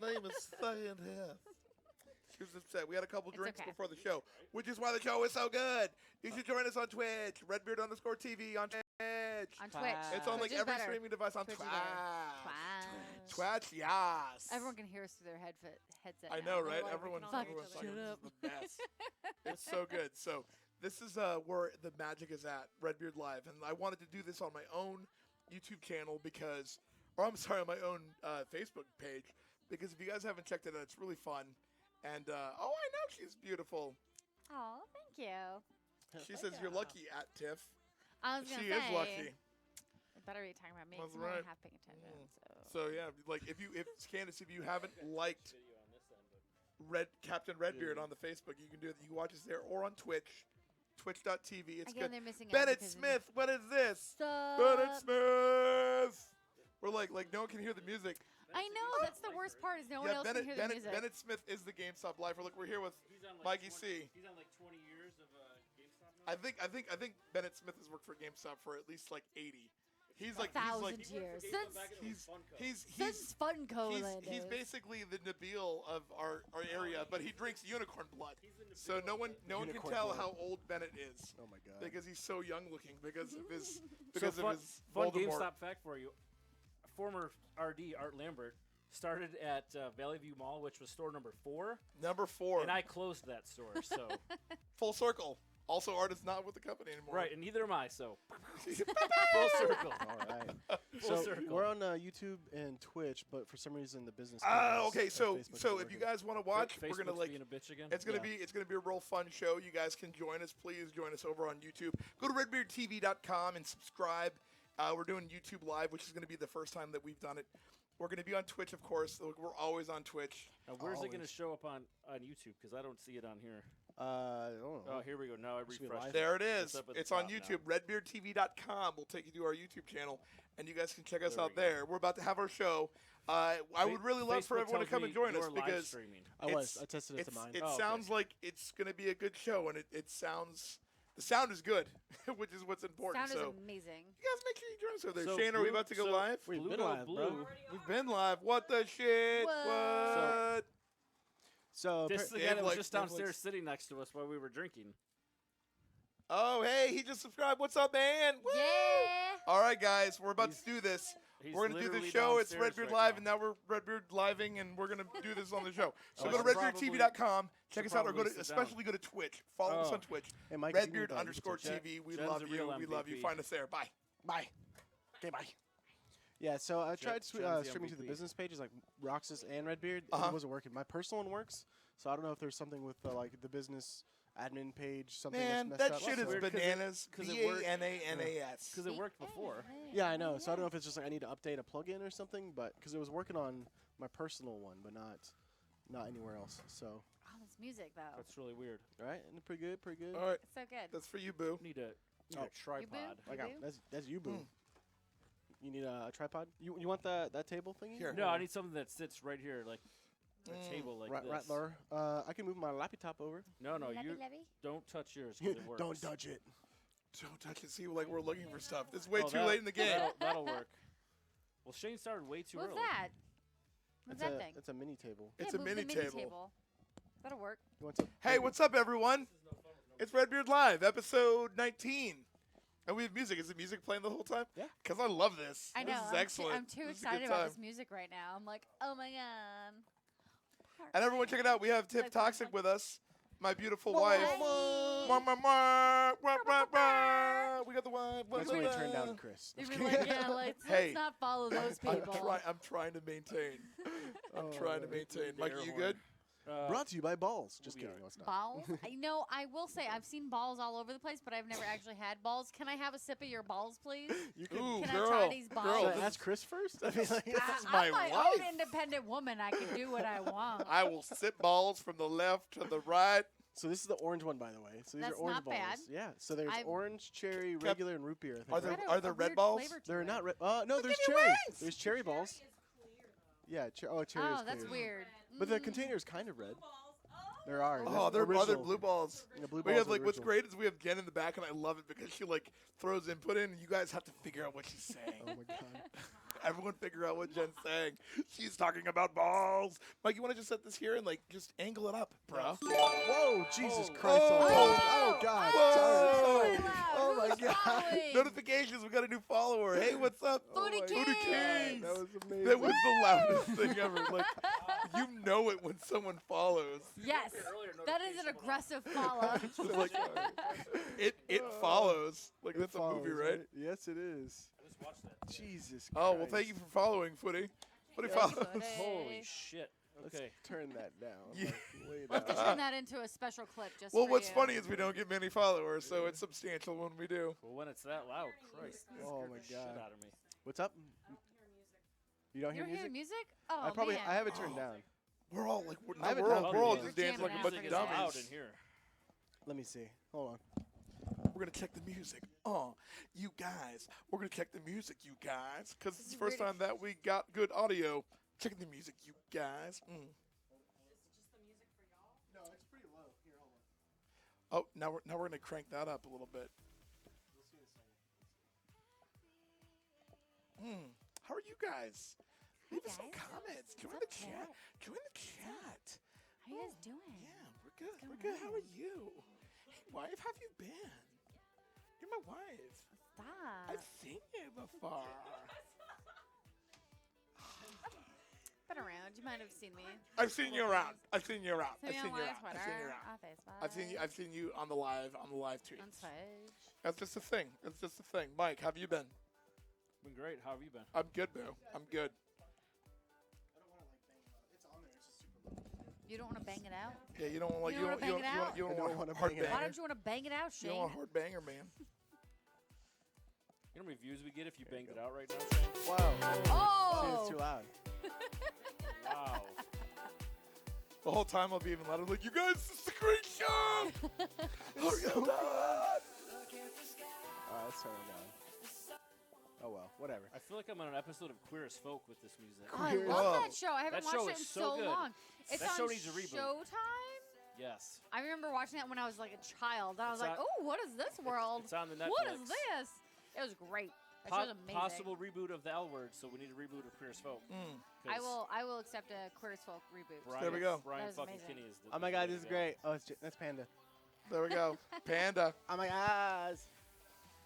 name is fucking half. She was upset. We had a couple drinks okay. before the show, which is why the show is so good. You should join us on Twitch, Redbeard_TV on Twitch. On Twitch. It's on like Twitch is every better. streaming device on Twitch Twitch. is better. Twitch, yes. Everyone can hear us through their headset. I now. know, They're right? like, Everyone's fuck, everyone's shut like, up. this is the best. It's so good. So this is where the magic is at, Redbeard Live, and I wanted to do this on my own YouTube channel because, or I'm sorry, on my own Facebook page, because if you guys haven't checked it out, it's really fun. And oh, I know she's beautiful. Oh, thank you. She says you're lucky at Tiff. I was gonna She say. is lucky. I better be talking about me. That's 'Cause I'm only right. half paying attention. So yeah, like if Candace, if you haven't liked Captain Redbeard on the Facebook, you can do it. You can watch us there or on Twitch, twitch.tv. It's Again, good. they're missing out Bennett because of Smith, what is this? Sup? Bennett Smith. We're like no one can hear the music. I know that's the worst part is no one else Bennett, can hear the Bennett, music. Bennett Smith is the GameStop lifer. Look, we're here with Mikey C. He's on like 20 years of GameStop now. I think Bennett Smith has worked for GameStop for at least like 80. He's like 1,000 he's years. he's Funko he's Land he's days. basically the Nabil of our area, but he drinks unicorn blood. So no one can Unicorn tell blood. how old Bennett is Oh my god. because he's so young looking because of his Fun Voldemort. GameStop fact for you. Former RD, Art Lambert, started at Valley View Mall, which was store number 4. Number 4, And I closed that store, so... full circle. Also, Art is not with the company anymore. Right, and neither am I, so... Full circle. All right. Full So circle. we're on YouTube and Twitch, but for some reason the business. Okay, pages so and Facebook so isn't if you working. guys want to watch, we're gonna Facebook's like being a bitch again. it's gonna be a real fun show. You guys can join us. Please join us over on YouTube. Go to redbeardtv.com and subscribe. We're doing YouTube Live, which is going to be the first time that we've done it. We're going to be on Twitch, of course. We're always on Twitch. Now, where's it going to Always. show up on YouTube? Because I don't see it on here. I don't know. Oh, here we go. Now I Should be refreshed. live. There it It's is. up at the It's on top now. YouTube. Redbeardtv.com will take you to our YouTube channel, and you guys can check us There out we go. there. We're about to have our show. I would really love for Facebook everyone to tells come and me join us you're live because streaming. I was. I tested it to mine. it Oh, okay. sounds like it's going to be a good show, and the sound is good, which is what's important. Sound is So amazing. you guys make sure you join us over there. So Shane, are we Blue- about to go so- live? We've Blue been to live, blue. bro. We've been live. What the shit? What? What? So This is the They guy have that was like- just they have downstairs like- sitting next to us while we were drinking. Oh, hey, he just subscribed. What's up, man? Woo! Yeah. All right, guys, we're about He's- to do this. He's We're going to do the literally show. It's downstairs Redbeard right Live, now. and now we're Redbeard Living, and we're going to do this on the show. So Oh, go to should redbeardtv.com. Check should us out, or go probably to, sit down. especially go to Twitch. Follow us Oh. on Twitch. Hey, Mike, Redbeard you can _ Jen- TV. We Jen's love a you. real We love you. MVP. Find us there. Bye. bye. Okay, bye. Yeah, so I tried Jen's the streaming to the MVP. business pages like Roxas and Redbeard. Uh-huh. It wasn't working. My personal one works, so I don't know if there's something with like the business admin page, something Man, that's that messed up. shit is weird 'cause it- bananas. 'cause it worked. BANANAS. Because it worked before. Yeah, I know. So I don't know if it's just like I need to update a plugin or something, but because it was working on my personal one, but not anywhere else. So, Oh, this music though. That's really weird. all right, and pretty good, pretty good. All right, It's so good. that's for you, boo. Need a Oh. tripod. You I got do? that's you, boo. Mm. You need a tripod. You want that table thingy? Here. No, I need something that sits right here, like a table like right, this. right there. I can move my laptop over. No, you Levy? don't touch yours because it works. Don't touch it. Don't touch it. See, like we're looking for stuff. It's way Oh, too late in the game. That'll work. Well, Shane started way too What's early. that? What's that thing? It's a mini table. It's Yeah, a move the mini table. That'll work. You want some? Hey, what's up, everyone? It's Redbeard Live, episode 19. And we have music. Is the music playing the whole time? Yeah. Because I love this. I know. This is excellent. I'm too This is a excited good about time. this music right now. I'm like, oh my god. And everyone, check it out. We have Tiff Like, Toxic with us, my beautiful Hi. wife. Mwah, mwah, mwah, mwah, mwah, mwah. We got the wife. That's when we turn down Chris. You'd be like, yeah, let's Hey. not follow those people. I'm trying to maintain. I'm trying to maintain. Mikey, you good? Brought to you by Balls. Just we kidding. are. No, it's not. Balls? I know. I will say I've seen balls all over the place, but I've never actually had balls. Can I have a sip of your balls, please? You can. Ooh, Can I girl. try these balls? Girl, Should I this ask Chris first? I mean, like, This is my I'm my wife. own independent woman. I can do what I want. I will sip balls from the left to the right. so this is the orange one, by the way. So these That's are orange not balls. bad. Yeah. So there's I've- orange, cherry, regular, and root beer. I think. Are there- right? Got a there red weird balls? flavor to They're it. not red. No, there's at your cherry. wings! There's cherry balls. Yeah. cherry is Oh, clear. that's weird. But the container is kind of red. There are. Oh, There's they're other original. blue balls. Yeah, blue We balls have are like what's original. great is we have Jen in the back, and I love it because she like throws input in, and you guys have to figure out what she's saying. Oh my god. Everyone figure out what Jen's saying. She's talking about balls. Mike, you want to just set this here and like just angle it up, bro? Whoa, Jesus Oh. Christ! Oh. Oh God! Whoa. Sorry. Really loud. Oh my Who's God. following? Notifications. We got a new follower. Hey, what's up? Booty my Kings. Kings. That was amazing. That was the loudest thing ever. Like, you know it when someone follows. Yes. That is an aggressive follow. Just like it follows. Like It that's a movie, follows, right? Yes, it is. I just watched that. Jesus. Oh well, Christ. thank you for following, Footy. Footy Thank you, follows. Footy. Holy shit. Let's Okay. turn that down. Yeah. Like, way We'll have down. to turn that into a special clip just Well, for what's you. funny is we don't get many followers, so it's substantial when we do. Well, when it's that loud, Christ. that Oh scared my the shit God. out of me. What's up? You don't You hear don't hear music? music? Oh, I probably man. I have it turned down. We're all like, I haven't we're done all, it we're all yet. just We're dancing like a jamming bunch out of for Music is loud dummies. in here. Let me see. Hold on. We're gonna check the music. You guys, we're gonna check the music, you guys, because it's the This is first time that we got good audio. Checking the music, you guys. No, it's pretty low. Here, hold on. Oh, now we're gonna crank that up a little bit. How are you guys? Leave us some guys. comments. Join What's the up, chat. chat? Join the chat. How you guys doing? Yeah, we're good. What's We're going good. How are on? you? Hey, wife, how have you been? You're my wife. Stop. I've seen you before. Been around. You might have seen me. I've seen you around. I've seen you around. Seen I've me seen on you live around. I've Twitter, seen you around. on Facebook. I've seen you on the live tweets. on Twitch. That's just a thing. That's just a thing. Mike, how have you been? Been great. How have you been? I'm good, bro. I'm good. You don't want to bang it out? Yeah, you don't want like You don't wanna bang it out? you I don't don't want wanna hard bang it banger. Why don't you want to bang it out, You Shane? don't want hard banger, man. You know how many views we get if you banged it out right now, Shane? Wow. See, Oh! it's too loud. Wow. The whole time I'll be even louder. Like, you guys, this is a great show. Hurry up, Dad. Let's turn it down. Oh well, whatever. I feel like I'm on an episode of Queer as Folk with this music. Oh, I Queer love as that show. I haven't That show watched it in is so good. long. It's That on show needs a reboot. Showtime? Yes. I remember watching that when I was like a child. And I was It's like, on- oh, what is this world? It's on the Netflix. What is this? It was great. That show's amazing. Possible reboot of the L Word, so we need a reboot of Queer as Folk. 'Cause I will accept a Queer as Folk reboot. Brian, There we go. Brian That was fucking amazing. Kinney is the Oh my the God, way this to is go. great. Oh, that's Panda. There we go. Panda. Oh my God.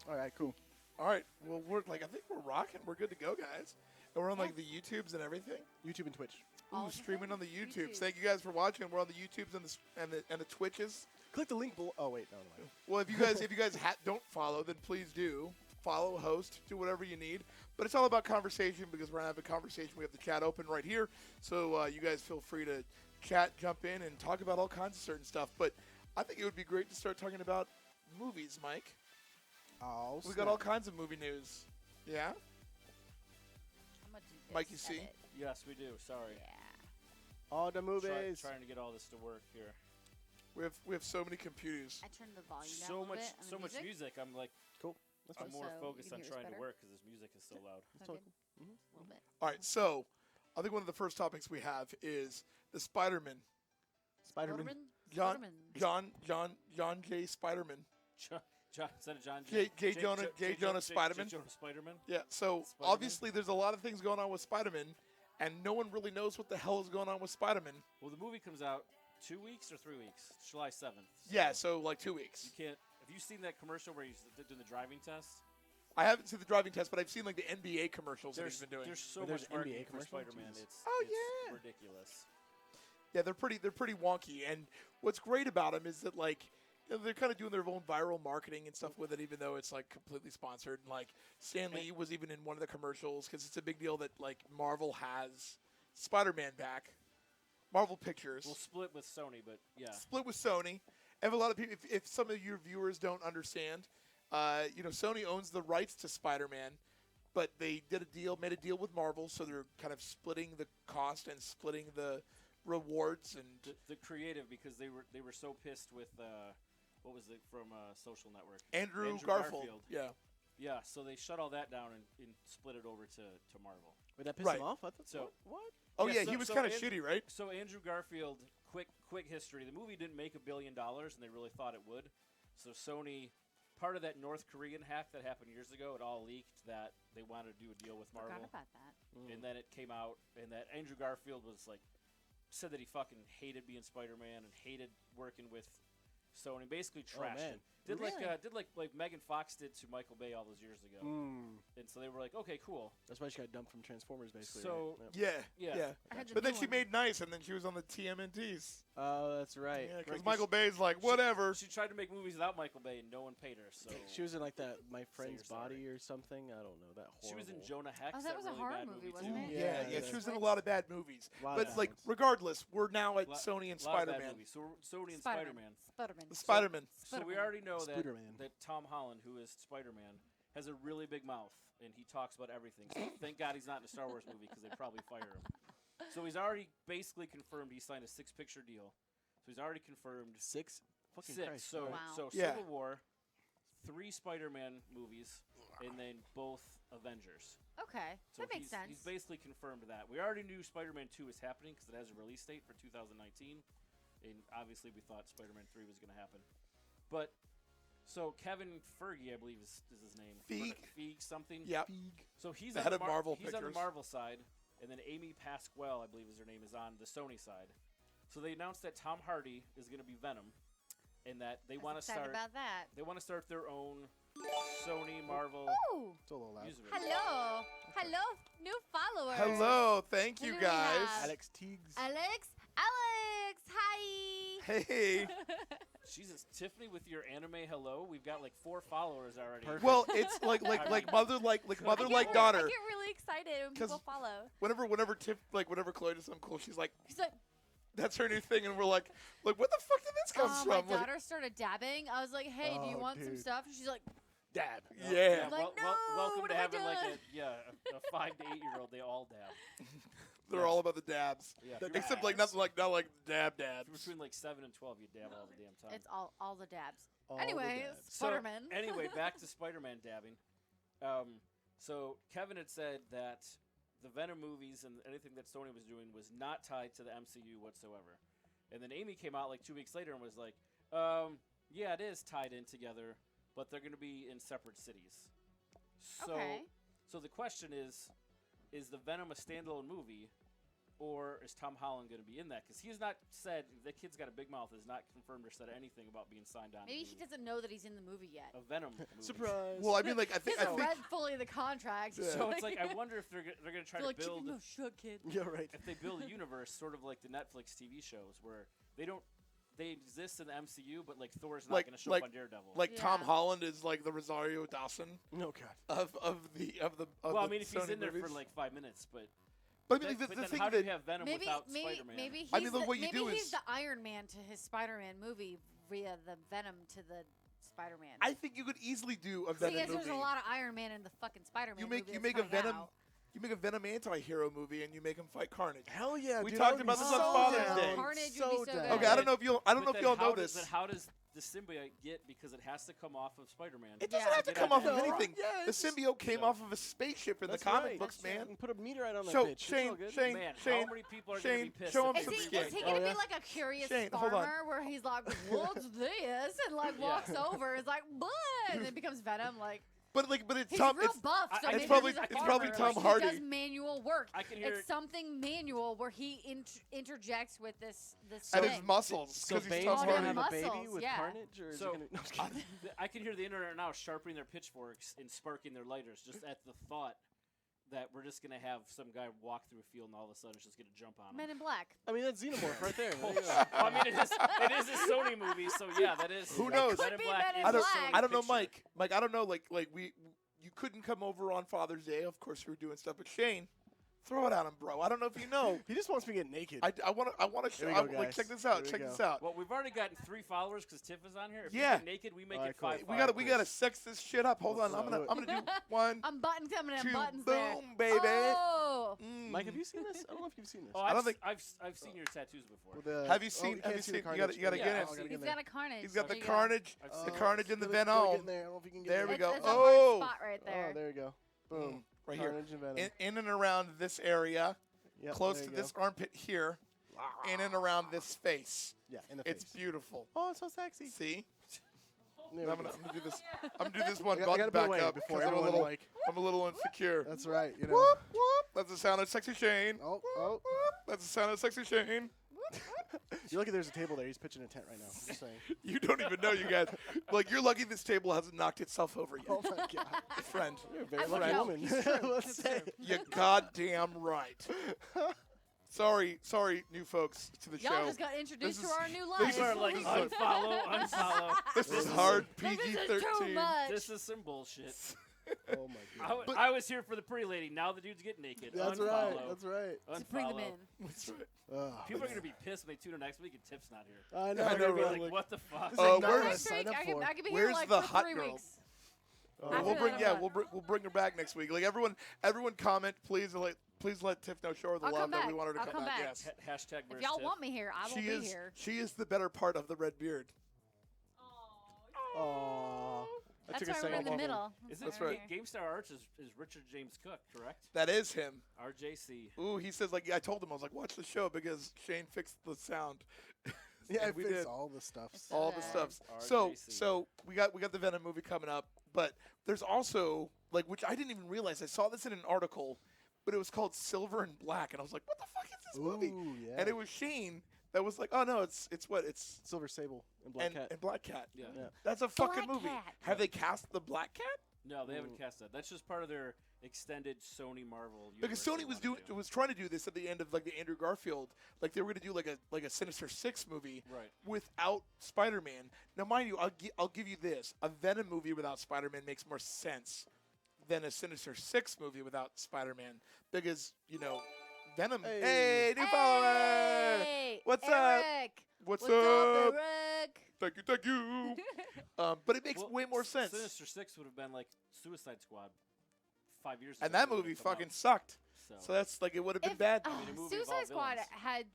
All right, cool. All right. Well, we're like, I think we're rocking. We're good to go, guys. And we're on like the YouTubes and everything. YouTube and Twitch. All Ooh, of streaming them? on the YouTubes. YouTube. Thank you guys for watching. We're on the YouTubes and the Twitches. Click the link below. Oh wait, no, no. Well, if you guys don't follow, then please do follow, host, do whatever you need. But it's all about conversation because we're gonna have a conversation. We have the chat open right here, so you guys feel free to chat, jump in, and talk about all kinds of certain stuff. But I think it would be great to start talking about movies, Mike. Oh, We got all kinds of movie news. Yeah. I'm gonna do this Mike, you at see? it. Yes, we do. Sorry. Yeah. all the movies. Trying to get all this to work here. We have so many computers. I turned the volume down a So little much, bit on the so much music. I'm like, Cool. That's I'm fine. more So focused you on can hear us trying to better? work because this music is so loud. Is that totally good? A little bit. All right, so I think one of the first topics we have is the Spider-Man. Spider-Man. John J. Spider-Man. John, instead of John J. Jonah Spider-Man. Jonah Spider-Man. Yeah, so Spider-Man. obviously there's a lot of things going on with Spider-Man, and no one really knows what the hell is going on with Spider-Man. Well, the movie comes out 2 weeks or 3 weeks. July 7th. Yeah, so like 2 weeks. You can't. Have you seen that commercial where he's doing the driving test? I haven't seen the driving test, but I've seen like the NBA commercials that he's been doing. There's so Wait, much there's marketing NBA for commercials? Spider-Man. Jesus. Oh, It's yeah. ridiculous. Yeah, they're pretty wonky, and what's great about them is that like they're kind of doing their own viral marketing and stuff with it, even though it's like completely sponsored. And like Stan Lee was even in one of the commercials because it's a big deal that like Marvel has Spider-Man back. Marvel Pictures We'll split with Sony, but yeah. split with Sony. And a lot of people, if some of your viewers don't understand, Sony owns the rights to Spider-Man, but they made a deal with Marvel, so they're kind of splitting the cost and splitting the rewards and The creative, because they were so pissed with what was it from Social Network? Andrew Garfield. Yeah. Yeah, so they shut all that down and split it over to Marvel. Wait, that pissed Right. him off? I thought So- what? Oh Yeah, yeah, so- he was so kind of Andrew- shitty, right? So Andrew Garfield, quick history. The movie didn't make $1 billion, and they really thought it would. So Sony part of that North Korean hack that happened years ago, it all leaked that they wanted to do a deal with Marvel. Forgot about that. And then it came out, and that Andrew Garfield was like, said that he fucking hated being Spider-Man and hated working with Sony. Basically trashed man. him. Did Really? like Megan Fox did to Michael Bay all those years ago. And so they were like, okay, cool. That's why she got dumped from Transformers, basically. So- right? Yeah. Yeah. I had the But then new she one. made nice, and then she was on the TMNTs. Oh, that's right. Yeah, because Right, Michael Bay's like, whatever. She tried to make movies without Michael Bay, and no one paid her. So She was in like that My Friend's you're sorry. Body or something. I don't know that. Horrible. she was in Jonah Hex. Oh, that was a really horror bad movie, too. wasn't it? Yeah, Yeah, she was in a Switch. lot of bad movies. Lot of But bad like, ones. regardless, we're now at Lot- Sony and lot of bad Spider-Man. movies. So Sony and Spider-Man. Spider-Man. Spider-Man. Spider-Man. So we already know that, Spider-Man. that Tom Holland, who is Spider-Man, has a really big mouth, and he talks about everything. So thank God he's not in a Star Wars movie because they'd probably fire him. So he's already basically confirmed he signed a 6-picture deal. So he's already confirmed 6. Fucking 6. Christ. So Wow. so Yeah. Civil War, 3 Spider-Man movies, and then both Avengers. Okay, So that makes sense. He's basically confirmed that. We already knew Spider-Man 2 was happening because it has a release date for 2019, and obviously we thought Spider-Man 3 was going to happen. But so Kevin Feige, I believe is his name. Feige something. Yep. So he's The on head the of Marvel He's on the Pictures. Marvel side, and then Amy Pasquale, I believe is her name, is on the Sony side. So they announced that Tom Hardy is going to be Venom, and that they want to Excited start. about that. They want to start their own Sony Marvel Ooh, It's a little loud. music. hello, new followers. Hello, thank Who you do we guys. have? Alex Teagues. Alex, hi. Hey. Jesus, Tiffany, with your anime hello, we've got like 4 followers already. Perfect. Well, it's like I mean- mother like I mother get like really- daughter. I get really excited when 'Cause- people follow. Whenever Chloe does something cool, she's like, She's like, that's her new thing, and we're like, where the fuck did this come oh, from? my Like, daughter started dabbing. I was like, hey, do you Oh, want some dude. stuff? And she's like, Dab. yeah. Like, welcome what to have I having like done? a 5 to 8 year old. They all dab. They're all about the dabs. Yeah. Except like not like dab dabs. Between like 7 and 12, you dab all the damn time. it's all the dabs. All the Anyways, dabs. So, Spider-Man. anyway, back to Spider-Man dabbing. So Kevin had said that the Venom movies and anything that Sony was doing was not tied to the MCU whatsoever. And then Amy came out like 2 weeks later and was like, yeah, it is tied in together, but they're going to be in separate cities. So, Okay. so the question is the Venom a standalone movie, or is Tom Holland going to be in that? Because he has not said, the kid's got a big mouth, has not confirmed or said anything about being signed on Maybe to he doesn't know that he's in the movie yet. a Venom movie. Surprise. Well, I mean, like I He think I hasn't think read fully the contract. Yeah. So it's like, I wonder if they're going to try They're to like, keep build, your mouth shut, kid. Yeah, right. if they build a universe sort of like the Netflix TV shows where they exist in the MCU, but like Thor's not Like- going to show like- up on Daredevil. like Tom Yeah. Holland is like the Rosario Dawson No, God. of the well, I the mean, if he's Sony in there movies. for like 5 minutes, but But I mean, the then thing how do that you have Venom Maybe, without maybe, Spider-Man? maybe he's I mean, look, the, what you maybe do he's is- the Iron Man to his Spider-Man movie via the Venom to the Spider-Man. I think you could easily do a Seeing Venom as movie. there's a lot of Iron Man in the fucking Spider-Man you make movie you that's make a coming Venom out. you make a Venom anti-hero movie and you make him fight Carnage. Hell yeah, We dude, talked I would about be this on so Father's down. Day. Carnage would be So so down. good. Okay, I don't know if you'll But then know how this. Then how does the symbiote get, because it has to come off of Spider-Man? It doesn't Yeah. have to Get come on off of that rock. anything. Yeah, The it's- symbiote came So- off of a spaceship in That's the comic right. books, That's man. And put a meteorite on that Show bitch. It's all Shane, good. Shane, Man, Shane, how many people are Shane, going to be pissed? show if him they Is some he, remake is he it? Oh, gonna yeah? be like a curious Shane, hold on. farmer where he's like, "What's this?" and like walks over, is like, "What?" and then becomes Venom. Like But it's he's Tom. real It's buff, so I- maybe it's probably- he's a it's probably farmer, Tom like, Hardy. He does manual work. I can hear It's something manual where he interjects with this and thing. his muscles So because he's Bane's Tom all gonna their Hardy. have a baby muscles, with yeah. Carnage, or is So- it gonna? No, I'm just kidding. I can hear the internet now sharpening their pitchforks and sparking their lighters just at the thought that we're just gonna have some guy walk through a field and all of a sudden it's just gonna jump on him. Men in Black. I mean, that's Xenomorph right there. There you go. Well, I mean, it is a Sony movie, so yeah, that is. Who knows? Men Could in be Black Men in is a Black. Sony I don't know, picture. Mike. Mike, I don't know. Like you couldn't come over on Father's Day. Of course, we were doing stuff. But Shane, throw it at him, bro. I don't know if you know. He just wants me to get naked. I want to show. Here we go, Like, guys. check this out. Here we Check go. this out. Well, we've already gotten 3 followers because Tiff is on here. If Yeah. you get naked, we make All it right, cool. 5. We gotta sex this shit up. Hold on. Let's do it. I'm gonna do one, I'm button coming in. 2, Buttons boom, there. baby. Oh. Mm. Mike, have you seen this? I don't know if you've seen this. Oh, I don't think- I've seen your tattoos before. With the- Have you oh, seen? you Have can't you see the seen? You Carnage, gotta but get yeah, it. I've seen He's it. got a carnage. He's got There the you go. carnage, I've the seen carnage and the Get in Venom. there. I don't know if you can get There in we It's, go. it's Oh. a hard spot right there. Oh, there you go. Boom. Right here. Carnage and Venom. In and around this area, Yep, close there to you this go. armpit here, in and around this face. Yeah, in the It's face. beautiful. Oh, it's so sexy. See? There I'm we gonna go. do this. I'm gonna do this one I button gotta put back away up before because I'm a everyone little, like. I'm a little insecure. That's right. You know. Whoop whoop. That's the sound of sexy Shane. Oh, oh. Whoop. That's the sound of sexy Shane. You're lucky there's a table there. He's pitching a tent right now. I'm just saying. You don't even know, you guys. Like, you're lucky this table hasn't knocked itself over yet. Oh my god. Friend, You're a very I lucky know, woman. it's true, Let's it's say. true. you're goddamn right. Sorry, new folks to the Y'all show. just got introduced This to is- our new this life. is- People are like, this is- unfollow. This is is hard Like, this is too PG-13. much. This is some bullshit. Oh my god. But- I was here for the pre-lady. Now the dudes get naked. That's unfollow. right. That's right. To bring them Unfollow. in. That's right. Ugh. People are gonna be pissed when they tune in next week and Tip's not here. I know. I They're know, gonna be right? like, what the fuck? This is not where's- what I Next signed week, up I can, for. I can be Where's here like the for hot 3 girl? weeks. Oh. After We'll that, bring, I'm yeah, done. we'll bring her back next week. Like everyone comment, please let Tiff know, show her the I'll love come that back. we want her to I'll come come back. back. Yes. Hashtag If where's y'all Tip? want me here, I will She be is here. she is the better part of the Redbeard. Aw. That That's took a why we're second in the to middle. That's why we're right. here. GameStar Arts is Richard James Cook, correct? That is him. RJC. Ooh, he says like I told him I was like watch the show because Shane fixed the sound. Yeah, I And we fixed did. all the stuff. It's All bad. the stuff. RJC. So we got the Venom movie coming up, but there's also like which I didn't even realize. I saw this in an article, but it was called Silver and Black, and I was like, what the fuck is this movie? Ooh, yeah. And it was Shane that was like, oh no, it's Silver Sable and Black Cat. and Black Cat. Yeah. Yeah. That's a fucking Black movie. Cat. Have they cast the Black Cat? No, they haven't Ooh. cast that. That's just part of their extended Sony Marvel universe. Because they Sony was wanna do. was trying to do this at the end of like the Andrew Garfield, like they were going to do like a Sinister Six movie Right. without Spider-Man. Now, mind you, I'll give you this: a Venom movie without Spider-Man makes more sense than a Sinister Six movie without Spider-Man, because Venom. Hey. Hey, new follower! Hey, What's up? Eric. What's What's up? up, Eric? Thank you. But it makes Well, way more sense. Sinister Six would have been like Suicide Squad 5 years ago. And that when it movie come out. fucking sucked. So, So that's like it would have been If- bad. ugh, mean, a movie of all Suicide Squad villains. had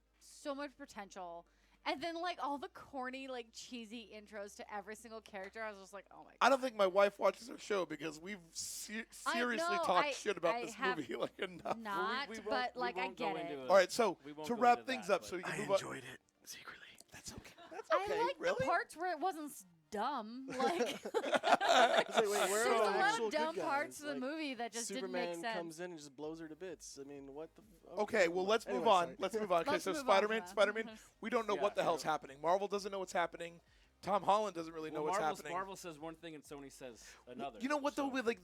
so much potential, and then like all the corny, like cheesy intros to every single character. I was just like, oh my god. I don't think my wife watches our show because we've seriously know, talked shit about I this have movie like enough. Not, we won't- but we like I won't go get into it. it. All right, so We won't to go wrap into things that, up, but- so we can I move on. enjoyed it secretly. That's okay. That's I okay. like really? the parts where it wasn't dumb. Like It's like, wait, where there's are a the lot actual of good dumb guys? parts of the Like, movie that just Superman didn't make sense. comes in and just blows her to bits. I mean, what the? Okay, well let's move Anyway, on. sorry. Let's move on. Okay, Let's so move on, Spider-Man, yeah. Spider-Man. We don't know Yeah, what the hell's yeah. happening. Marvel doesn't know what's happening. Tom Holland doesn't really know Well, what's Marvel's- happening. Marvel says one thing and Sony says another. You know what though? so- With we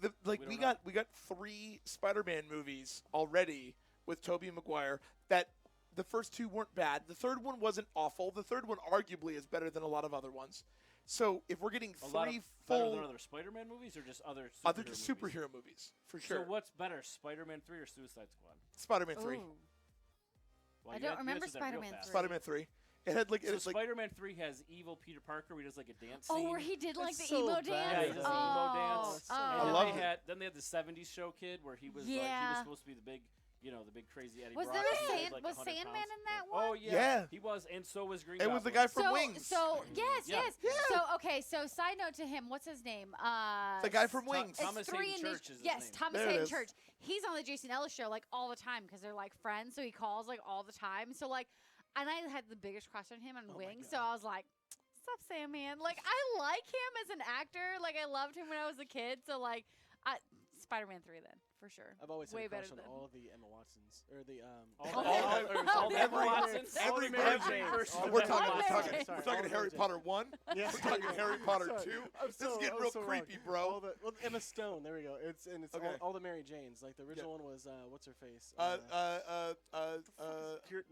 we don't got 3 Spider-Man movies already with Tobey Maguire. That the first 2 weren't bad. The third one wasn't awful. The third one arguably is better than a lot of other ones. So if we're getting a lot of 3 better full than other Spider-Man movies or just other other movies? superhero movies for sure. So what's better, Spider-Man 3 or Suicide Squad? Spider-Man 3. Ooh. Well, I you don't had- you remember answered that real Spider-Man fast. 3. Spider-Man 3. It had like So it's like Spider-Man 3 has evil Peter Parker where he does like a dance scene. Oh, where he did like It's the so emo bad. dance. Yeah, he does the emo dance. Oh, And I then loved they it. had then they had the 70s show kid where he was like he was Yeah. supposed to be the big, the big crazy Eddie Was Brock. there a who weighed, Sand- like, was 100 Sandman pounds. in that Oh one? yeah. Yeah. He was, and so was Green it was the Goblin. guy from Wings. So yes, Yeah. yes. So okay. So side note to him. What's his name? The guy from Wings. It's Thomas 3 Hayden in the- Church is his yes, name. Thomas There it Hayden is. Church. He's on the Jason Ellis show like all the time because they're like friends. So he calls like all the time. So like, and I had the biggest crush on him on Oh my Wings. God. So I was like, stop saying man. Like I like him as an actor. Like I loved him when I was a kid. So like, Spider-Man 3 then for sure. I've always Way had a crush better on than- all the Emma Watsons or the all the Emma Watsons, all the Mary Jane versus we're the Emma talking, All we're Mary talking, Jane. we're Sorry, talking all Harry Mary Jane. Potter 1. Yeah, We're talking Harry Potter Sorry. 2. I'm This is so- getting I'm real so wrong. creepy, bro. Well, Emma Stone. There we go. It's Okay. all the Mary Janes. Like the original one was what's her face? Uh,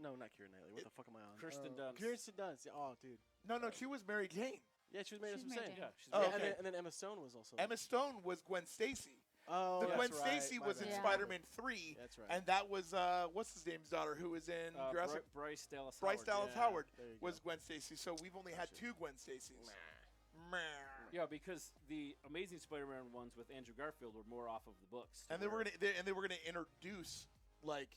No, not Keira Knightley. What the fuck am I on? Kirsten Dunst. Kirsten Dunst. Yeah, oh, dude. no, she was Mary Jane. Yeah, she was Mary. She's That's what I'm Mary saying. Jane. Yeah, she's Oh, Mary Yeah, okay. Jane. and then Emma Stone was also. Emma Stone was Gwen Stacy. Oh, The that's Gwen right. Stacy My was bad. in Yeah. Spider-Man 3, That's right. and that was what's his name's daughter who was in Jurassic. Bryce Dallas Bryce Howard. Dallas yeah. Howard There you was go. Gwen Stacy. So we've only had Gotcha. 2 Gwen Stacys. Meh. Yeah, because the Amazing Spider-Man ones with Andrew Garfield were more off of the books. And they were gonna introduce like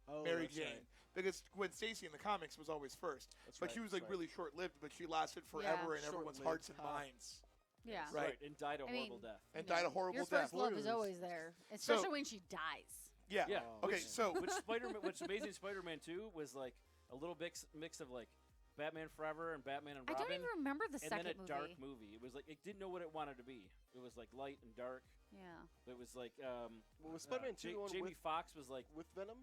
Oh, Mary that's Jane right. because Gwen Stacy in the comics was always first, That's but right, she was that's like right. really short-lived. But she lasted forever in everyone's Short-lived. hearts and Huh. minds, Yeah. Right. And died a I mean, horrible death. and You know, died a horrible Your death. first love is Blues. always there, especially when she dies. Yeah. Yeah. Okay. Which- So which Amazing Spider-Man 2 was like a little mix of like Batman Forever and Batman and I Robin. don't even remember the and second then a movie. dark movie. It was like it didn't know what it wanted to be. It was like light and dark. Yeah. It was like Well, was Spider-Man 2 one Jamie Foxx was like with Venom?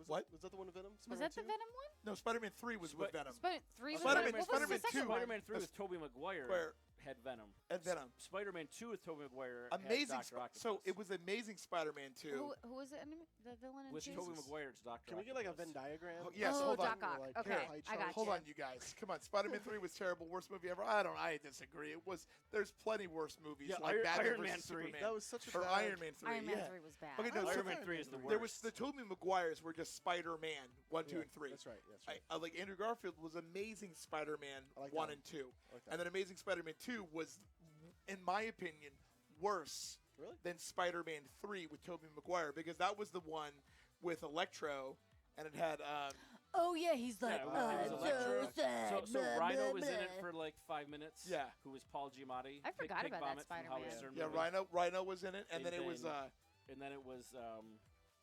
What? Was that the one with Venom? Was that the 2? Venom one? No, Spider-Man 3 was with Venom. Three was Spider-Man- what was Spider-Man the second 2. one? Spider-Man 3 That's- with Tobey Maguire Where had Venom. and Venom. Spider-Man 2 with Tobey Maguire Amazing. had Dr. Octopus. So it was Amazing Spider-Man 2. Who was it? The villain in with two? Tobey Maguire, it's Dr. Can we get like a Octopus. Venn diagram? Oh, yes, oh, hold on. Doc Ock. Like, Okay, pie I got chart. Hold you. on, you guys. Come on. Spider-Man 3 was terrible. Worst movie ever. I disagree. It was. There's plenty worse movies Yeah, like Batman Iron versus Man 3. Superman. That was such a or bad. Iron Man 3. Iron Man yeah. 3 was bad. Okay, no, I so Iron Man 3 is the worst. there was the Tobey Maguires were just Spider-Man 1, 2, Yeah, and 3. That's right. That's right. I like Andrew Garfield was Amazing Spider-Man I like 1 that and 2, I like that. and then Amazing Spider-Man 2 was, in my opinion, worse Really? than Spider-Man 3 with Tobey Maguire because that was the one with Electro, and it had Oh yeah, he's like, Yeah, it was so Electro. sad. So blah, Rhino blah, was in it blah. for like 5 minutes. Yeah. Who was Paul Giamatti? I forgot Pig about that Vomit from Howard Spider-Man. Stern yeah movie. Rhino was in it, and then it was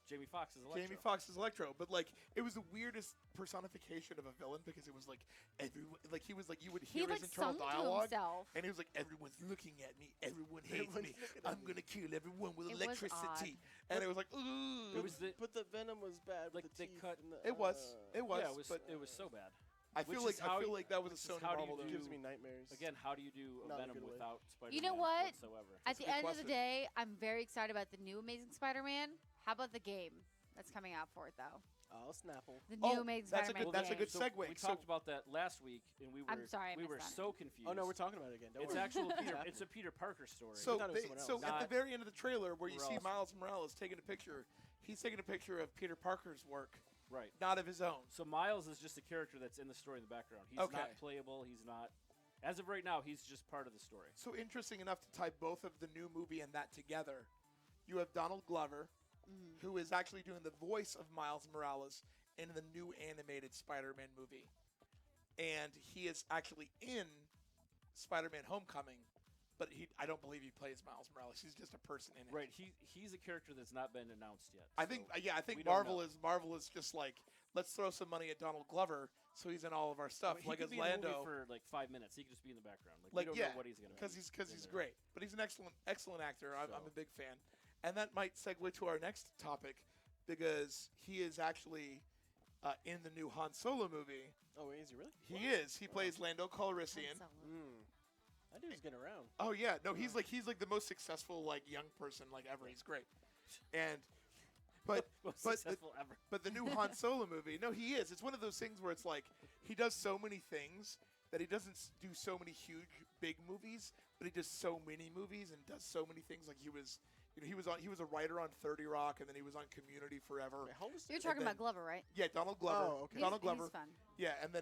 Jamie Foxx as Electro. Jamie Foxx's Electro, but like it was the weirdest personification of a villain because it was like everyone, like he was like you would He hear like his internal sung to dialogue, himself. and he was like everyone's looking at me, everyone hates Everyone's me, looking at I'm me." gonna kill everyone with It was electricity, and it was like ooh, It was the But the Venom was bad. Like, with the they teeth cut- and the, it was, yeah, but it was so bad. I feel which is like how I feel you- like that was a which is Sony how do Marvel. you though. gives me nightmares. Again, how do you do a Not a Venom good way. without Spider-Man You know what? whatsoever? At That's the a good end of the question. day, I'm very excited about the new Amazing Spider-Man. How about the game that's coming out for it though? Oh, Snapple. The Oh, new Amazing that's a Spider-Man good- that's a game. good So segue. We So- talked about that last week, and we were I'm sorry, I we missed were that. so confused. Oh no, we're talking about it again. Don't It's worry. actual Peter. happening. It's a Peter Parker story. So, thought it was someone so else. at the Not- very end of the trailer, where you Who see else? Miles Morales taking a picture, he's taking a picture of Peter Parker's work, right. not of his own. So Miles is just a character that's in the story in the background. He's Okay. not playable. He's not. As of right now, he's just part of the story. So interesting enough to tie both of the new movie and that together. You have Donald Glover, Mhm. who is actually doing the voice of Miles Morales in the new animated Spider-Man movie, and he is actually in Spider-Man: Homecoming, but I don't believe he plays Miles Morales. He's just a person in it. Right. He's a character that's not been announced yet. I think, so I we think don't Marvel is just like, let's throw some money at Donald Glover so he's in all of our stuff, he like could as be in the movie Lando. for like 5 minutes. He could just be in the background. Like, Like, we don't yeah, know what he's gonna. because be he's in there. great, but he's an excellent actor. I'm So- a big fan, and that might segue to our next topic because he is actually in the new Han Solo movie. Oh, wait, is he really? He is. He plays Lando Calrissian. Han Solo. That dude's getting around. Oh yeah, no, he's like the most successful like young person like ever. He's great, and but Most but the, successful ever. but the new Han Solo movie, no, he is. It's one of those things where it's like he does so many things that he doesn't do so many huge big movies, but he does so many movies and does so many things. Like he was a writer on 30 Rock, and then he was on Community forever. Wait, how old is You're he? talking then- about Glover, right? Yeah, Donald Glover. Oh, okay. Donald Glover. He's fun. Yeah, and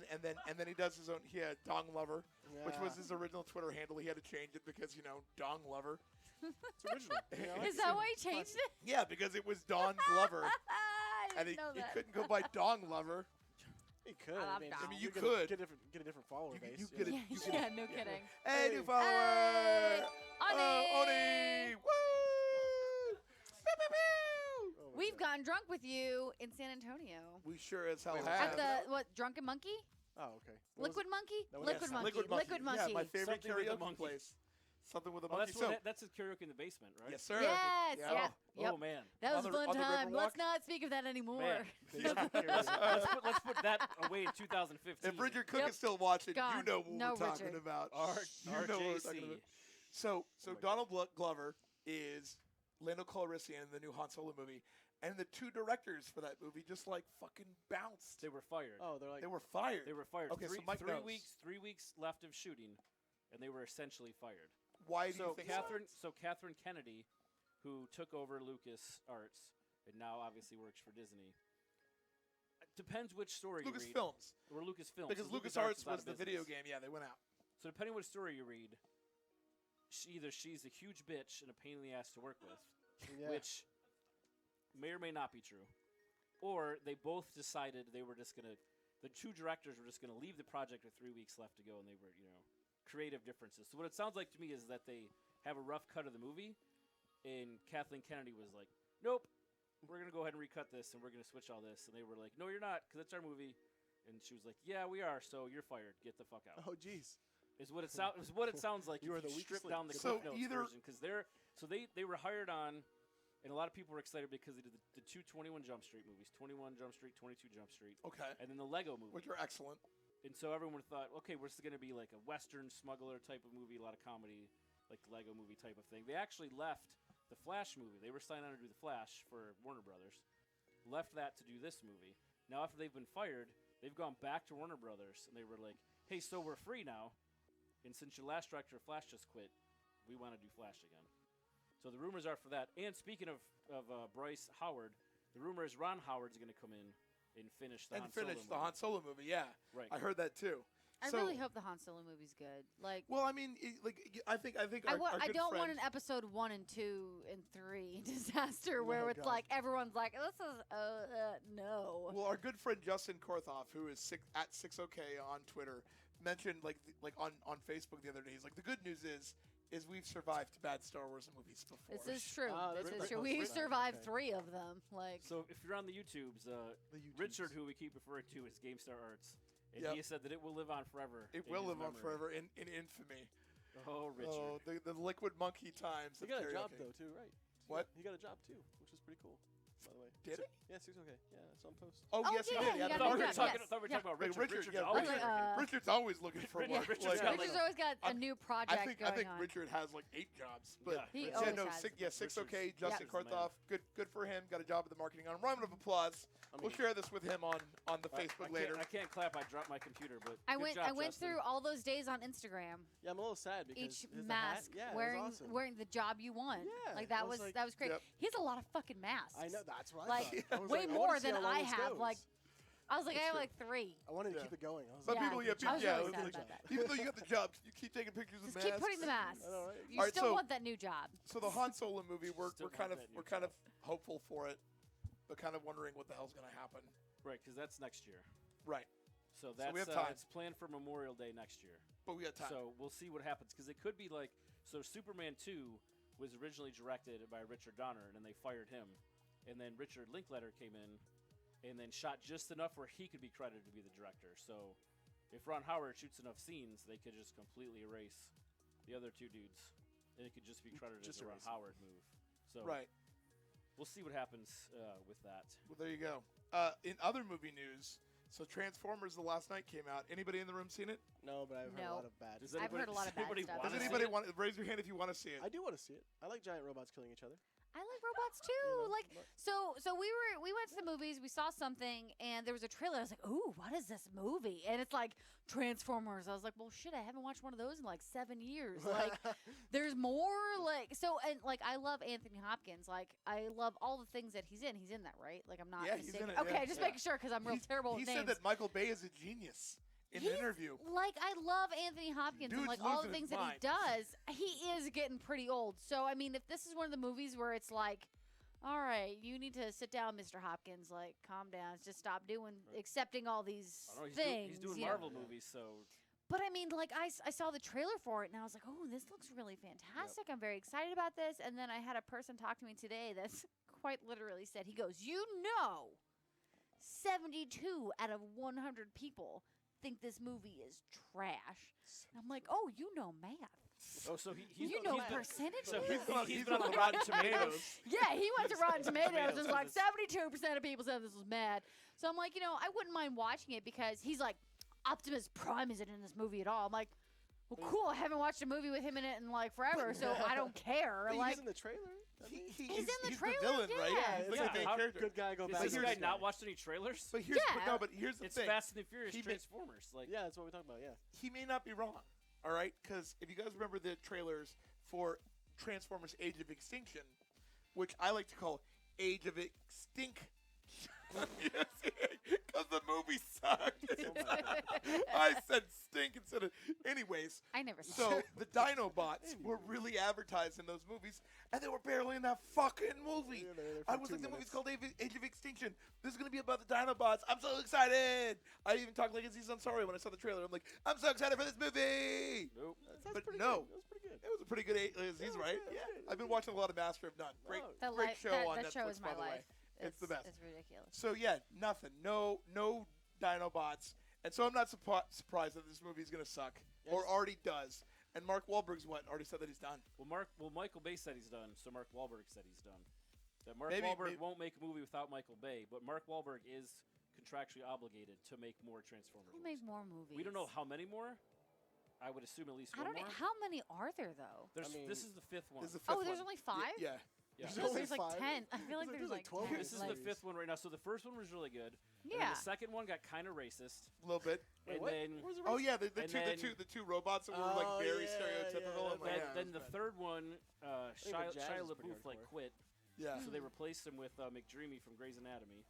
then he does his own. He had Dong Lover, which was Yeah. his original Twitter handle. He had to change it because Dong Lover. It's original. Yeah, I like Is it. that why he changed it? Yeah, because it was Don Glover, I and didn't know he that. couldn't go by Dong Lover. He could. I love I mean, Dom. I mean, you get could. get a different follower You could- base. you yeah. could- Yeah, you yeah, can- no yeah. kidding. Hey, new Hey. follower! Oni! Oni! Woo! Pew, pew, pew! Oh my We've God. gotten drunk with you in San Antonio. We sure as hell Wait, have. At the what? Drunken Monkey? Oh, okay. What was Liquid Monkey? that was- Liquid yes, Monkey. Liquid Monkey. Liquid Monkey. Yeah, my favorite Something with a karaoke monkey. place. Something with a Oh, monkey. that's So, that's his karaoke in the basement, right? yes, sir. Yes. Yeah. Yeah. Oh Yep. man. That On was a the- fun on the time. Riverwalk? Let's not speak of that anymore. Man. He's not curious. let's put that away in 2015. If Richard Cook Yep. is still watching, you Gone. know what No, we're talking Richard. about. R- You know what we're talking RJC. about. So Oh my Donald Glover is Lando Calrissian in the new Han Solo movie, and the two directors for that movie just like fucking bounced. They were fired. Oh, they're like. They were fired. They were fired. Okay, so three, Mike three knows. weeks. 3 weeks left of shooting, and they were essentially fired. Why do So you think Catherine Kennedy, who took over Lucas Arts and now obviously works for Disney. Depends which story you read. Lucasfilms? Or Lucasfilms. Because so LucasArts is out was of the video business. game. Yeah, they went out. So depending what story you read, either she's a huge bitch and a pain in the ass to work with, Yeah. which may or may not be true, or they both decided they were just gonna. The two directors were just gonna leave the project with 3 weeks left to go, and they were, creative differences. So what it sounds like to me is that they have a rough cut of the movie, and Kathleen Kennedy was like, "Nope, we're gonna go ahead and recut this, and we're gonna switch all this." And they were like, "No, you're not, because it's our movie. And she was like, "Yeah, we are. So you're fired. Get the fuck out." Oh, jeez. Is what it sounds like. You if are the you weakest strip down the link. So Cliff Notes either- version because they were hired on, and a lot of people were excited because they did the two 21 Jump Street movies, 21 Jump Street, 22 Jump Street, Okay. and then the Lego movie. Which are excellent. And so everyone thought, okay, what's going to be like a Western smuggler type of movie, a lot of comedy, like the Lego movie type of thing. They actually left the Flash movie. They were signed on to do the Flash for Warner Brothers. Left that to do this movie. Now after they've been fired, they've gone back to Warner Brothers, and they were like, hey, so we're free now. And since your last director of Flash just quit, we want to do Flash again. So the rumors are for that. And speaking of Bryce Howard, the rumor is Ron Howard's going to come in and finish the Han Solo movie. Han Solo movie. Yeah, Right. I heard that too. I So- really hope the Han Solo movie's good. Like, Well, I mean, I think our I good don't want friend- an episode 1 and 2 and 3 disaster where Oh, it's God. like everyone's like, this is no. Well, our good friend Justin Korthoff, who is at 6OK on Twitter, mentioned like on Facebook the other day. He's like, the good news is we've survived bad Star Wars movies before. This is true. Ah, that's This is pretty true. close. We Right. survived Okay. 3 of them. Like, So if you're on the YouTubes, The YouTubes. Richard, who we keep referring to as GameStar Arts, and Yep. he said that it will live on forever. It in will his live on memory. forever in infamy. Oh, Richard. Oh, the liquid monkey times. He of got a job karaoke. though too, right? What? He got a job too, which was pretty cool. By the way. Did he? Yes, he's okay. Yeah, it's on post. Oh, Oh, yes, yeah, he he did. got I a thought we new were job, talking, yes. I thought we were Yeah. talking about Like Richard. Richard, Richard's yeah, always Richard, working. Richard's always looking for Richard- work. Richard's Like, got, Richard's like- always got a new project I going think on. Richard has like 8 jobs. But Yeah, He Richard- always no, has. six okay. Richard's- Justin Richard's the Korthoff, good for him. Got a job at the marketing on. Round of applause. I We'll mean, share this with him on the I Facebook can't- later. I can't clap. I dropped my computer, but I good went job, I went Justin. through all those days on Instagram. yeah, I'm a little sad because Each his mask hat, yeah, it wearing was awesome. wearing the job you want. Yeah, Like I that was was like- that was crazy. Yep. He has a lot of fucking masks. I know that's what Like, I thought. I was way like, I more wanna see than how long I this have, goes. like, I was like, I That's have true. like 3. I wanted to Yeah. keep it going. I was But like, people, Yeah. yeah, I was yeah, really like, sad about that. even though you got the job, you keep taking pictures of Just masks. keep putting the masks. I know, right? You All right, still so- want that new job. So the Han Solo movie, we're Still kind of want that new we're kind of job. hopeful for it, but kind of wondering what the hell's going to happen. Right, because that's next year. Right, So that's we have time. it's planned for Memorial Day next year. but we got time. So we'll see what happens because it could be like Superman 2 was originally directed by Richard Donner, and then they fired him, and then Richard Linklater came in, and then shot just enough where he could be credited to be the director. So if Ron Howard shoots enough scenes, they could just completely erase the other 2 dudes, and it could just be credited Just as a Ron erase 'em. Howard move. So Right. we'll see what happens with that. Well, there you go. In other movie news, so Transformers: The Last Night came out. Anybody in the room seen it? No, but I've heard a No. lot of bad. Does I've heard a lot of bad anybody stuff. wanna Does see anybody it? want to raise your hand if you want to see it? I do want to see it. I like giant robots killing each other. I like robots too. You know, Like but- so we went to the movies, we saw something and there was a trailer. I was like, "Ooh, what is this movie?" And it's like Transformers. I was like, "Well, shit, I haven't watched one of those in like 7 years." Like there's more like so and like I love Anthony Hopkins. Like I love all the things that he's in. He's in that, right? Like I'm not Yeah, he's mistaken. in it, Okay, yeah. just Yeah. making sure cuz I'm real terrible He with said names. that Michael Bay is a genius in an He's- interview. Like I love Anthony Hopkins and Dude's like all the losing his things that he mind. does. He is getting pretty old. So I mean, if this is one of the movies where it's like, all right, you need to sit down, Mr. Hopkins. Like, calm down. Just stop doing, accepting all these I don't know, things. he's doing you know. Marvel movies, so But I mean, like I saw the trailer for it and I was like, oh, this looks really fantastic. I'm very excited about this. And then I had a person talk to me today that's quite literally said, he goes, 72 out of 100 people think this movie is trash. And I'm like, oh, you know math. oh, so he's You know he's been- percentages. So He's been on the on Rotten Tomatoes. Yeah, he went to Rotten Tomatoes and Tomatoes, was like, says 72% of people said this was mad. So I'm like, I wouldn't mind watching it because he's like, Optimus Prime isn't in this movie at all. I'm like, well, cool. I haven't watched a movie with him in it in like forever, so I don't care. But Like, he's in the trailer. He's in the he's trailer, the villain, right? yeah. He's it's like Yeah, the main how- character. Good guy go Has back. this to guy good not watched any trailers? But here's Yeah. no, but here's the It's thing. Fast and the Furious He ma- Transformers. Like, Yeah, that's what we're talking about. Yeah. He may not be wrong. All right, because if you guys remember the trailers for Transformers: Age of Extinction, which I like to call Age of Extinct, because the movie sucked. I said stink instead of. Anyways, I never saw so it. the Dinobots were really advertised in those movies, and they were barely in that fucking movie. Yeah, they're there I for was 2 like, the movie's minutes. called Age of Extinction. This is gonna be about the Dinobots. I'm so excited. I even talked like Aziz Ansari when I saw the trailer. I'm like, I'm so excited for this movie. nope. That's But pretty no. good. That was pretty good. It was a pretty good Aziz, Yeah, right? yeah, Yeah. yeah. I've been watching a lot of Master of None. Great, Oh. great show on that Netflix, show is my by the way. life. It's the best. It's ridiculous. So yeah, nothing. No Dinobots, and so I'm not surprised that this movie's gonna suck, Yeah, or just- already does. And Mark Wahlberg's already said that he's done. Well, Michael Bay said he's done, so Mark Wahlberg said he's done. That Mark Maybe- Wahlberg maybe- won't make a movie without Michael Bay, but Mark Wahlberg is contractually obligated to make more Transformers We'll movies. make more movies. We don't know how many more. I would assume at least I one don't more. know. How many are there, though? This is the fifth one. This is the fifth Oh, there's one. only 5? Yeah. Yeah. There's Feels only there's like 5? 10. I feel like There's there's like like 12 10. This is like, the fifth one right now. So the first one was really good. And Yeah. then the second one got kind of racist. A little bit. Wait, and what? then Where's the Oh rest? yeah, the And two then- the two robots that were like Oh, very yeah, stereotypical. yeah, and like, then that's the bad. third one, think Shia, the jazz Shia is pretty LaBeouf hardcore. quit, yeah. so they replaced him with McDreamy from Grey's Anatomy.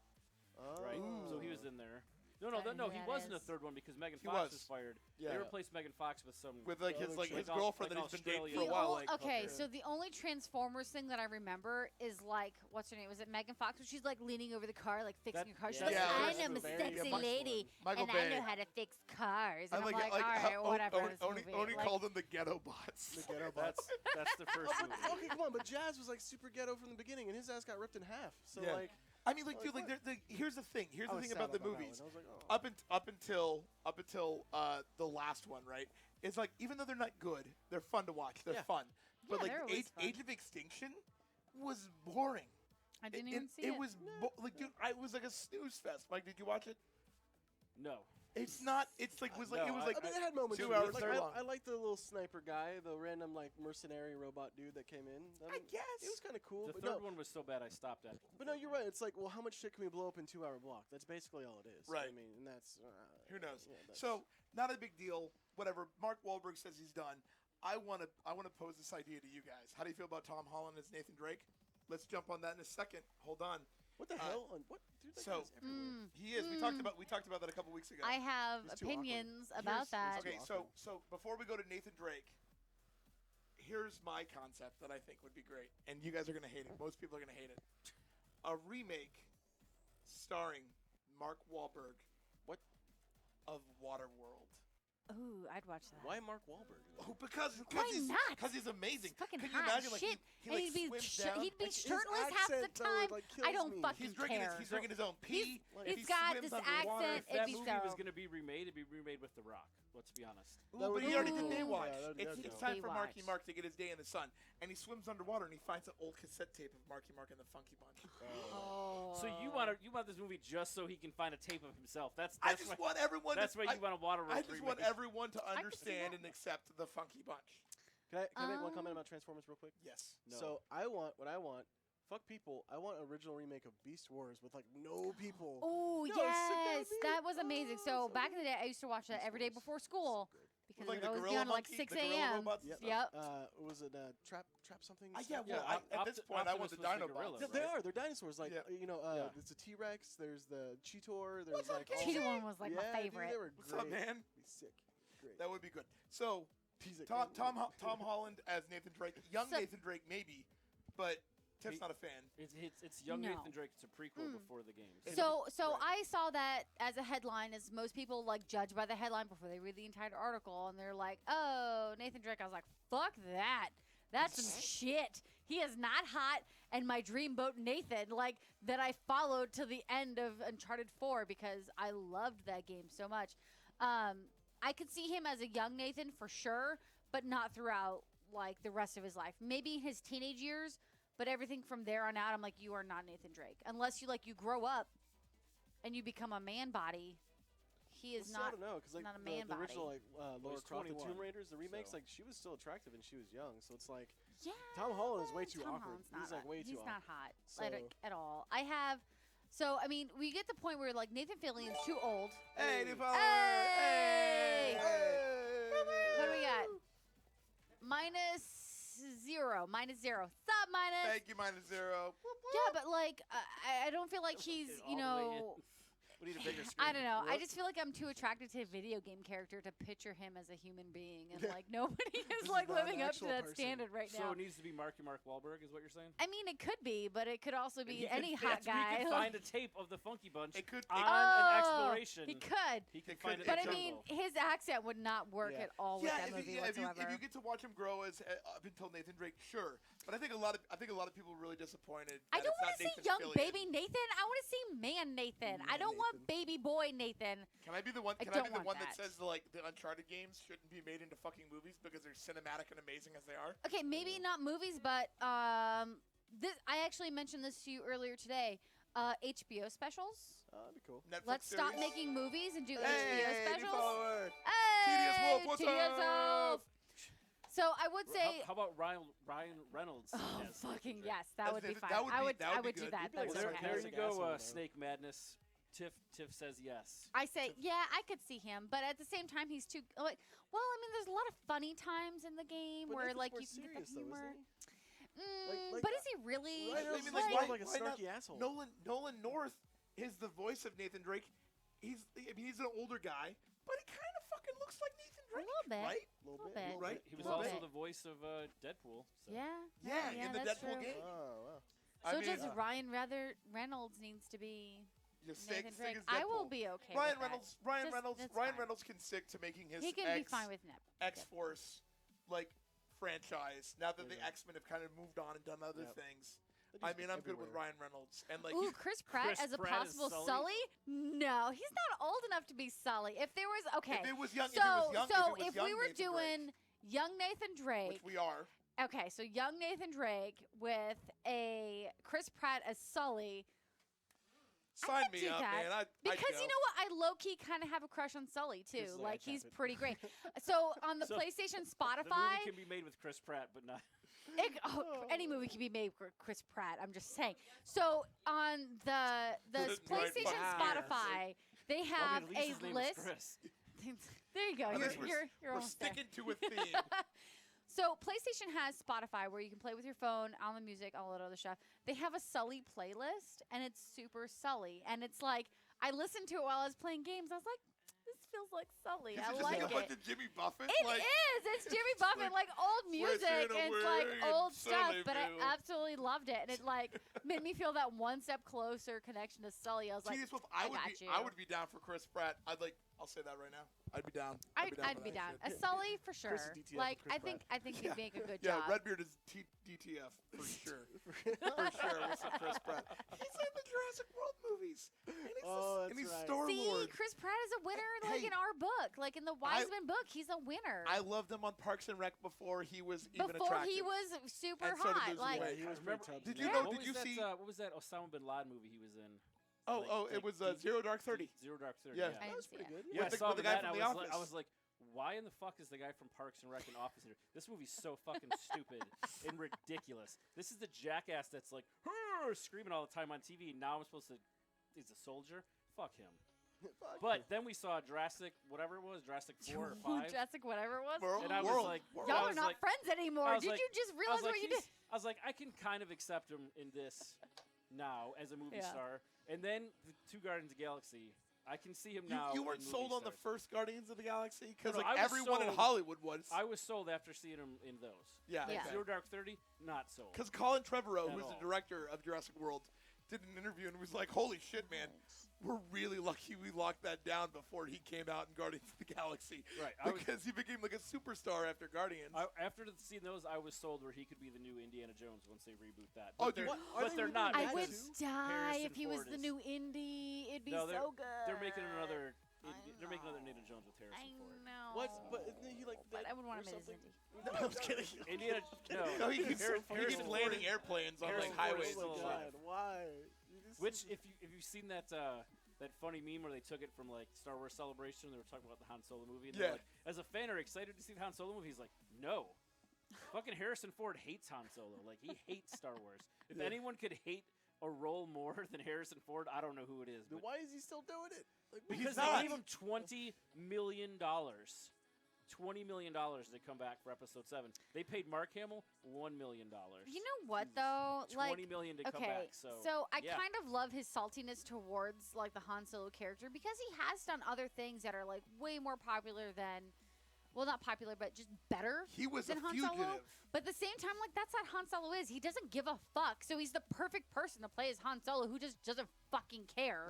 Oh. Right. So he was in there. No, I don't know he who that was in the is. third one because Megan He Fox was. was fired. Yeah. They replaced Megan Fox with some. With like The his other chick. his Like girlfriend like that he's been dating for a Australian. while. The Like okay, yeah. so the only Transformers thing that I remember is like, what's her name? Was it Megan Fox? When she's like leaning over the car, like fixing That- your car. She's yeah, like, yeah, I that's am a the very sexy first lady, Michael and I Bay. know how to fix cars. I And I'm like like, all right, how whatever. this Oni movie. Like, called them the ghetto bots. The ghetto bots. That's the first movie. Okay, come on, but Jazz was like super ghetto from the beginning, and his ass got ripped in half. So Yeah. like, I mean, like, Like, dude, like, what? here's the thing. Here's I the was thing sad about the that one. movies. I was like, oh. Up until the last one, right? It's like even though they're not good, they're fun to watch. They're Yeah. fun. But Yeah, like they're always fun. Age of Extinction was boring. I didn't even see it. It was like, dude, it was like a snooze fest. Mike, did you watch it? No. It's not. It's like was like No, it was I- like I mean, it had moments. 2 of it. hours Like, too long. I liked the little sniper guy, the random like mercenary robot dude that came in. I guess. it was kind of cool. The but third no, one was so bad I stopped at. but no, you're right. It's like, well, how much shit can we blow up in 2-hour block? That's basically all it is. Right. I mean, and that's Who knows? yeah, that's- So not a big deal. Whatever. Mark Wahlberg says he's done. I want to pose this idea to you guys. How do you feel about Tom Holland as Nathan Drake? Let's jump on that in a second. Hold on. what the hell? On what? Dude, that so- guy's everywhere. He is. We talked about that a couple weeks ago. I have He's too awkward. opinions about that. Okay, Too so awkward. before we go to Nathan Drake, here's my concept that I think would be great, and you guys are gonna hate it. Most people are gonna hate it. A remake starring Mark Wahlberg. What? Of Waterworld. Ooh, I'd watch that. Why Mark Wahlberg? Oh, because Why he's not? because he's amazing. It's fucking Can you hot imagine like shit. he And like he'd be swims sh- down? he'd be Like, his shirtless half the accent, though, time. like, I kills don't me. fucking He's drinking care. his own pee. Like, He He's got swims this underwater. accent. If It'd that be movie so. was going to be remade, it'd be remade with The Rock. Let's be honest. Ooh, That but would he be already cool. did Baywatch. Yeah, that'd- that'd It's go. time for Marky Baywatch. Mark to get his day in the sun, and he swims underwater and he finds an old cassette tape of Marky Mark and the Funky Bunch. Oh. So you want this movie just so he can find a tape of himself? That's I why, just want everyone. that's to, why you want a Waterworld I just remake. want everyone to could see understand that. and accept the Funky Bunch. Can I make one Um, comment about Transformers real quick? Yes. No. So what I want. Fuck people. I want an original remake of Beast Wars with like no people. Oh, No, it's sick, yes. baby. That was amazing. Oh, So so back in the good. day, I used to watch that every day before school because Like it the would always be gorilla on at like monkey, 6 the gorilla a.m. robots and Yep. stuff? Yep. Was it trap something? Yeah, stuff? well, Yeah, at this point, I want the Optimus was the Dinobots. gorilla, Yeah, they are. They're dinosaurs. Like Yeah. there's the T-Rex. There's the Cheetor. There's What's up, like kid? all Cheetah the- one was like yeah, my dude, favorite. they were What's great. up, man? Be sick. Great. That would be good. So, He's a- Tom Holland as Nathan Drake, young So- Nathan Drake maybe, but Tiff's He- not a fan. It's young No. Nathan Drake. It's a prequel before the games. It's- So Right. I saw that as a headline, as most people like judge by the headline before they read the entire article, and they're like, "Oh, Nathan Drake." I was like, "Fuck that! That's some shit. He is not hot." And my dreamboat Nathan, like that, I followed to the end of Uncharted 4 because I loved that game so much. I could see him as a young Nathan for sure, but not throughout like the rest of his life. Maybe his teenage years. But everything from there on out, I'm like, you are not Nathan Drake. Unless you grow up and you become a man body. He is Well, see, I not. don't know because like not a the, man the original body. Laura he's Croft, the 21, Tomb Raiders, the remakes, so- like she was still attractive and she was young. So it's like Yeah. Tom Holland is way too Tom awkward. Holland's not He's like hot. way too He's not awkward. hot So- at all. I have. So I mean, we get the point where like Nathan Fillion's too old. Hey, new follower! Hey! Hey! What do we got? Minus zero. Stop minus. Thank you, -0. Yeah, but like I don't feel like he's All the way in. We need a bigger screen. I don't know. I What? just feel like I'm too attracted to a video game character to picture him as a human being, and like nobody is is like not an living up to actual that person. standard right So now. it needs to be Mark Wahlberg, is what you're saying? I mean, it could be, but it could also be He any could- hot yes, guy. We could like- find a tape of the Funky Bunch It could- on it- an Oh, exploration. He could, He could It find could- it but in I the mean, jungle. his accent would not work Yeah. at all with that movie if whatsoever. you get to watch him grow as up until Nathan Drake, sure. But I think a lot of people were really disappointed. I that don't it's not want to see Nathan young Fillion. baby Nathan. I want to see man Nathan. I don't want baby boy Nathan. Can I be the one? I Can I be don't the want one that that. says the Uncharted games shouldn't be made into fucking movies because they're cinematic and amazing as they are? Okay, maybe not movies, but this I actually mentioned this to you earlier today. HBO specials. That'd be cool. Netflix Let's stop series? making movies and do Hey, HBO new specials. follower. Hey, Tedious Wolf, what's Tedious up? Wolf. So I would say, How about Ryan Reynolds? oh as fucking Nathan Drake? yes, that would be That fine. would I be- would, that would I be would good. do that. He'd be like That's Well, a okay. there sarcastic you go, asshole, though. Snake Madness. Tiff says yes. I say, yeah, I could see him, but at the same time, he's too like. Well, I mean, there's a lot of funny times in the game But where Nathan's like more you can get the serious, though, humor. isn't he? Like- But is he really? Ryan I Reynolds mean, is like, more why- like a why not snarky asshole. Nolan North is the voice of Nathan Drake. He's an older guy, but he kind of fucking looks like Nathan A Drake, little bit. right? Little bit. little Right? He was Little also bit. the voice of Deadpool. So. Yeah. Yeah, in the that's Deadpool true. game. Oh, wow. So I mean, does Ryan Reynolds needs to be just Nathan stick Drake. as I will Deadpool. be okay. Ryan with Reynolds. That. Ryan Just- Reynolds. that's Ryan fine. Reynolds can stick to making his He can be fine with Nep. X Force like franchise. Now that the Yeah. X Men have kind of moved on and done other Yep. things. They I just mean, be I'm good with everywhere. Ryan Reynolds and like Ooh, he's- Chris Pratt Chris as a Pratt as possible Sully? Sully? No, he's not old enough to be Sully. If there was okay, if it was young, so if we were doing young Nathan Drake, which we are, okay, so young Nathan Drake with a Chris Pratt as Sully, sign could me do up, that. man. I'd because go. you know what, I low key kind of have a crush on Sully too. His Like legs he's happen. pretty great. So on the So, PlayStation The Spotify, movie can be made with Chris Pratt, but not. any movie can be made with Chris Pratt. I'm just saying. So on the Right, PlayStation fucking Spotify, they Well, I have mean, at least his a name list. is Chris. There you go. At You're, least you're, you're we're almost there. sticking to a theme. So PlayStation has Spotify where you can play with your phone, on the music, all that other stuff. They have a Sully playlist, and it's super Sully. And it's like I listened to it while I was playing games. I was like, this feels like Sully. Is I it just like like a bunch it. of Jimmy Buffett? It like, is. It's Jimmy Buffett, like old music. Western It's like away old in stuff, but I Sunnyvale. absolutely loved it, and it like made me feel that one step closer connection to Sully. I was like, Tedious Wolf, I would got be, you. I would be down for Chris Pratt. I'll say that right now. I'd be down. I'd for be that down. shit. A Sully for sure. Chris is DTF Like for Chris I think he'd Yeah. make a good Yeah, job. Redbeard is DTF for sure. For sure, with some Chris Pratt. He's in the Jurassic World movies. Oh, and he's that's right. Star See, Lord. Chris Pratt is a winner, like Hey, in our book, like in the Wiseman book. He's a winner. I loved him on Parks and Rec before he was even Before attractive. he was super And so did hot, Lizzie like Wade. he was Remember- pretty Did tubsy. you Yeah. know? What Did was you that, see? What was that Osama bin Laden movie he was in? Oh, Like- it like was Deep- Zero Dark 30. Zero Dark 30. Yeah. Yeah. I That was didn't see pretty it. good. Yeah, With I the- saw with the that guy and from I The was like, I Office. was like, why in the fuck is the guy from Parks and Rec in Office here? This movie's so fucking stupid and ridiculous. This is the jackass that's like screaming all the time on TV. And now I'm supposed to. He's a soldier. Fuck him. Fuck But then we saw Jurassic, whatever it was, Jurassic 4 or 5. Jurassic, whatever it was. World, And I was world, like, world. Y'all I are was not like- friends anymore. I was Did like- you just I realize was like, what you did? I was like, I can kind of accept him in this now as a movie Yeah. star. And then the two Guardians of the Galaxy, I can see him You, now. you in weren't movie sold on the stars. first Guardians of the Galaxy because No, like I was everyone in sold- Hollywood was. I was sold after seeing him in those. yeah. Yeah. Zero Dark 30, not sold. Because Colin Trevorrow, At who's the all. director of Jurassic World, did an interview and was like, "Holy shit, man! We're really lucky we locked that down before he came out in Guardians of the Galaxy." Right. I was- Because he became like a superstar after Guardians. After seeing those, I was sold where he could be the new Indiana Jones once they reboot that. Oh, But dude. they're, What? Are but they they're rebooting not. that I would because die Harrison if he was Ford the is- new Indy. It'd be No, so good. They're making another. I They're making another know. Indiana Jones with Harrison I Ford. know. What? But isn't he like But dead I would want or him in his something? Indy. No, I'm just kidding. Indiana. No, he keeps, Harrison he keeps Ford- landing airplanes on Harrison like Ford highways. is still and shit. alive. Why? This Which, is- if you've seen that funny meme where they took it from like Star Wars Celebration, they were talking about the Han Solo movie, and they're Yeah. like, as a fan, are you excited to see the Han Solo movie? He's like, no. Fucking Harrison Ford hates Han Solo. Like he hates Star Wars. If Yeah. anyone could hate a role more than Harrison Ford, I don't know who it is. Then But why is he still doing it? Like, because not. they gave him $20 million. $20 million to come back for Episode 7. They paid Mark Hamill $1 million. You know what though? Like, $20 million to come okay, back. So I yeah. kind of love his saltiness towards like the Han Solo character because he has done other things that are like way more popular than, well, not popular, but just better. He was a than Han fugitive. Solo. But at the same time, like that's what Han Solo is. He doesn't give a fuck. So he's the perfect person to play as Han Solo, who just doesn't fucking care.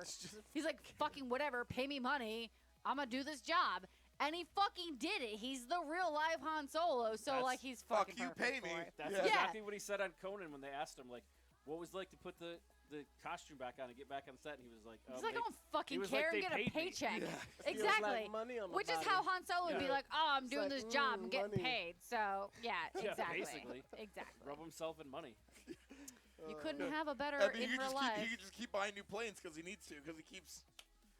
He's like, fucking whatever, pay me money. I'm gonna do this job. And he fucking did it. He's the real live Han Solo. So That's- like he's Fuck fucking you, perfect pay me. for it. That's Yeah. exactly what he said on Conan when they asked him, like, what was it like to put the the costume back on and get back on set, and he was like, He's like, I don't he fucking was care like, and "They get a paid me." paycheck. Yeah. Feels Exactly. like money on my Which is body. how Han Solo would be Yeah. like, oh, I'm doing like, this job and getting money. paid. So, yeah, Yeah, exactly. basically. Exactly. rub himself in money. You couldn't have a better I mean, in real he life. could just keep buying new planes because he needs to, because he keeps.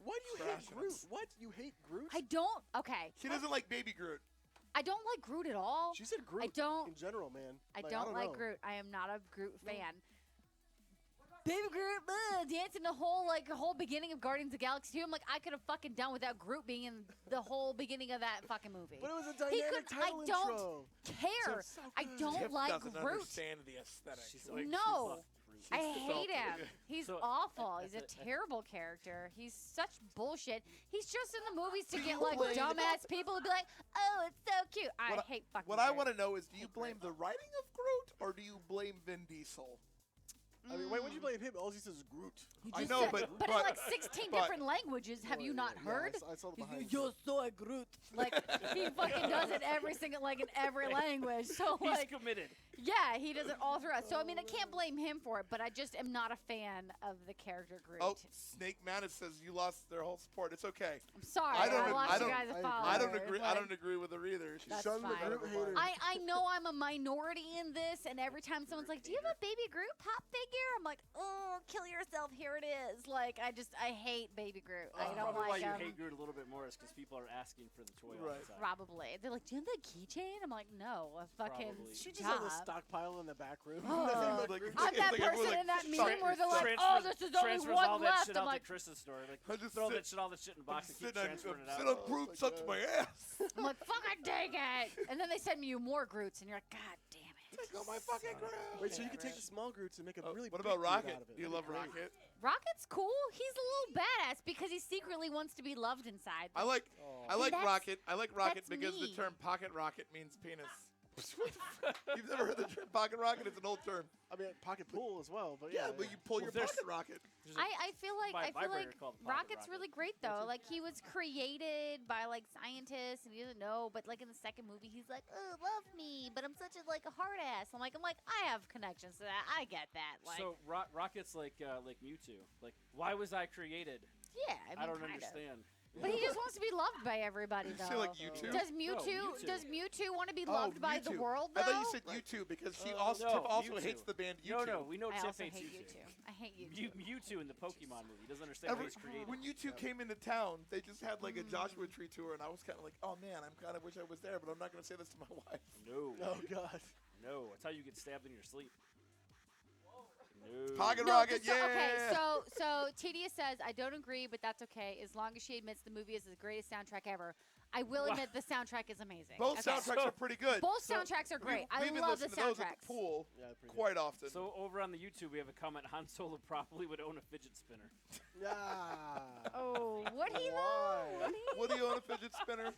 Why do you hate Trashing Groot? us. What? You hate Groot? I don't. Okay. He doesn't like Baby Groot. I don't like Groot at all. She said Groot. I don't. In general, man. I Like, don't like know. Groot. I am not a Groot fan. Baby Groot, dancing the whole beginning of Guardians of the Galaxy 2. I'm like, I could have fucking done without Groot being in the whole beginning of that fucking movie. But it was a He dynamic could. title I don't intro. care. So I good. don't Tiff like doesn't Groot. understand the aesthetic. She's Like, No. Groot. I She's hate so- him. He's So- awful. He's a terrible character. He's such bullshit. He's just in the movies to Do get you like blame- dumbass people to be like, oh, it's so cute. I What I- hate fucking What I Groot. want to know is, do you Hate blame Groot. the writing of Groot or do you blame Vin Diesel? I mean, wait, when you blame him, all he says is Groot. You I just know, said- but- in but- like 16 but- different languages. Have you not heard? I saw the behind. He's, Yo soy Groot. Like he fucking does it every single in every language. So He's like committed. yeah, he does it all throughout. So I mean I can't blame him for it, but I just am not a fan of the character Groot. Oh, Snake Mantis says you lost their whole support. It's okay. I'm sorry. I don't I ag- lost I you don't- guys a I follower. I don't agree. I Like, don't agree with her either. She's That's Shun the fine. Groot hater. I know I'm a minority in this, and every time someone's like, "Do you have a Baby Groot pop figure?" I'm like, "Oh, kill yourself! Here it is!" Like I hate Baby Groot. I don't Probably why like you him. hate Groot a little bit more is because people are asking for the toy all Right. the time. Probably. They're like, "Do you have the keychain?" I'm like, "No, a fucking Probably. She just has a job." stockpile in the back room. Oh. Nothing but Like, Groot. I'm It's that like everyone, person like, in that tran- meme where they're like, Transfers- "Oh, this is only transfers all one that left." shit I'm out like, to Chris's store. Like, I just throw sit- all that shit in a box and keep transferring it sit out. on Groot my sucks God. my ass. I'm like, "Fucking take it!" And then they send me you more Groots, and you're like, "God damn it!" Take all my fucking Groot. Wait, so you can take the small Groots and make a Oh, really what big about Groot Rocket? out of it. Do you That'd love be great. Rocket? Rocket's cool. He's a little badass because he secretly wants to be loved inside. I like Oh. I like That's- Rocket. I like Rocket that's because the me. term pocket rocket means penis. You've never heard the term pocket rocket? It's an old term. I mean, pocket pool as well, but Yeah, yeah. but you pull your there's- pocket rocket. There's a- I feel like vibrator called Pocket Rocket's Rocket. really great though. Like he was created by like scientists and he doesn't know, but like in the second movie he's like, "Oh, love me, but I'm such a hard ass." I'm like I have connections to that. I get that. Like so Rocket's like Mewtwo. Like, why was I created? yeah, I, mean, I don't kinda. understand. But he just wants to be loved by everybody You though. say like YouTube? Does Mewtwo Mewtwo. does Mewtwo want to be Oh, loved by the YouTube. world I though? thought you said YouTube because she Oh, also no, Tiff also Mewtwo. hates the band No, YouTube. no, we know I Tiff also hates hate YouTube. YouTube. I hate YouTube. Mewtwo in the Pokemon movie. He doesn't understand Every- why he's created. when YouTube came into town, they just had like a Joshua Tree tour, and I was kind of like, "Oh man, I'm kind of wish I was there," but I'm not going to say this to my wife. No, Oh God. no, that's how you get stabbed in your sleep. No. Pocket No, rocket, so, yeah. Okay, so Tidia says I don't agree, but that's okay as long as she admits the movie is the greatest soundtrack ever. I will Wow. admit the soundtrack is amazing. Both Okay. soundtracks are pretty good. Both So, soundtracks are great. We I even love the listen to those at soundtracks. the pool Yeah, pretty good. quite often. So over on the YouTube, we have a comment. Han Solo probably would own a fidget spinner. Yeah. Oh, would he though? Why? Would he? Would he own a fidget spinner?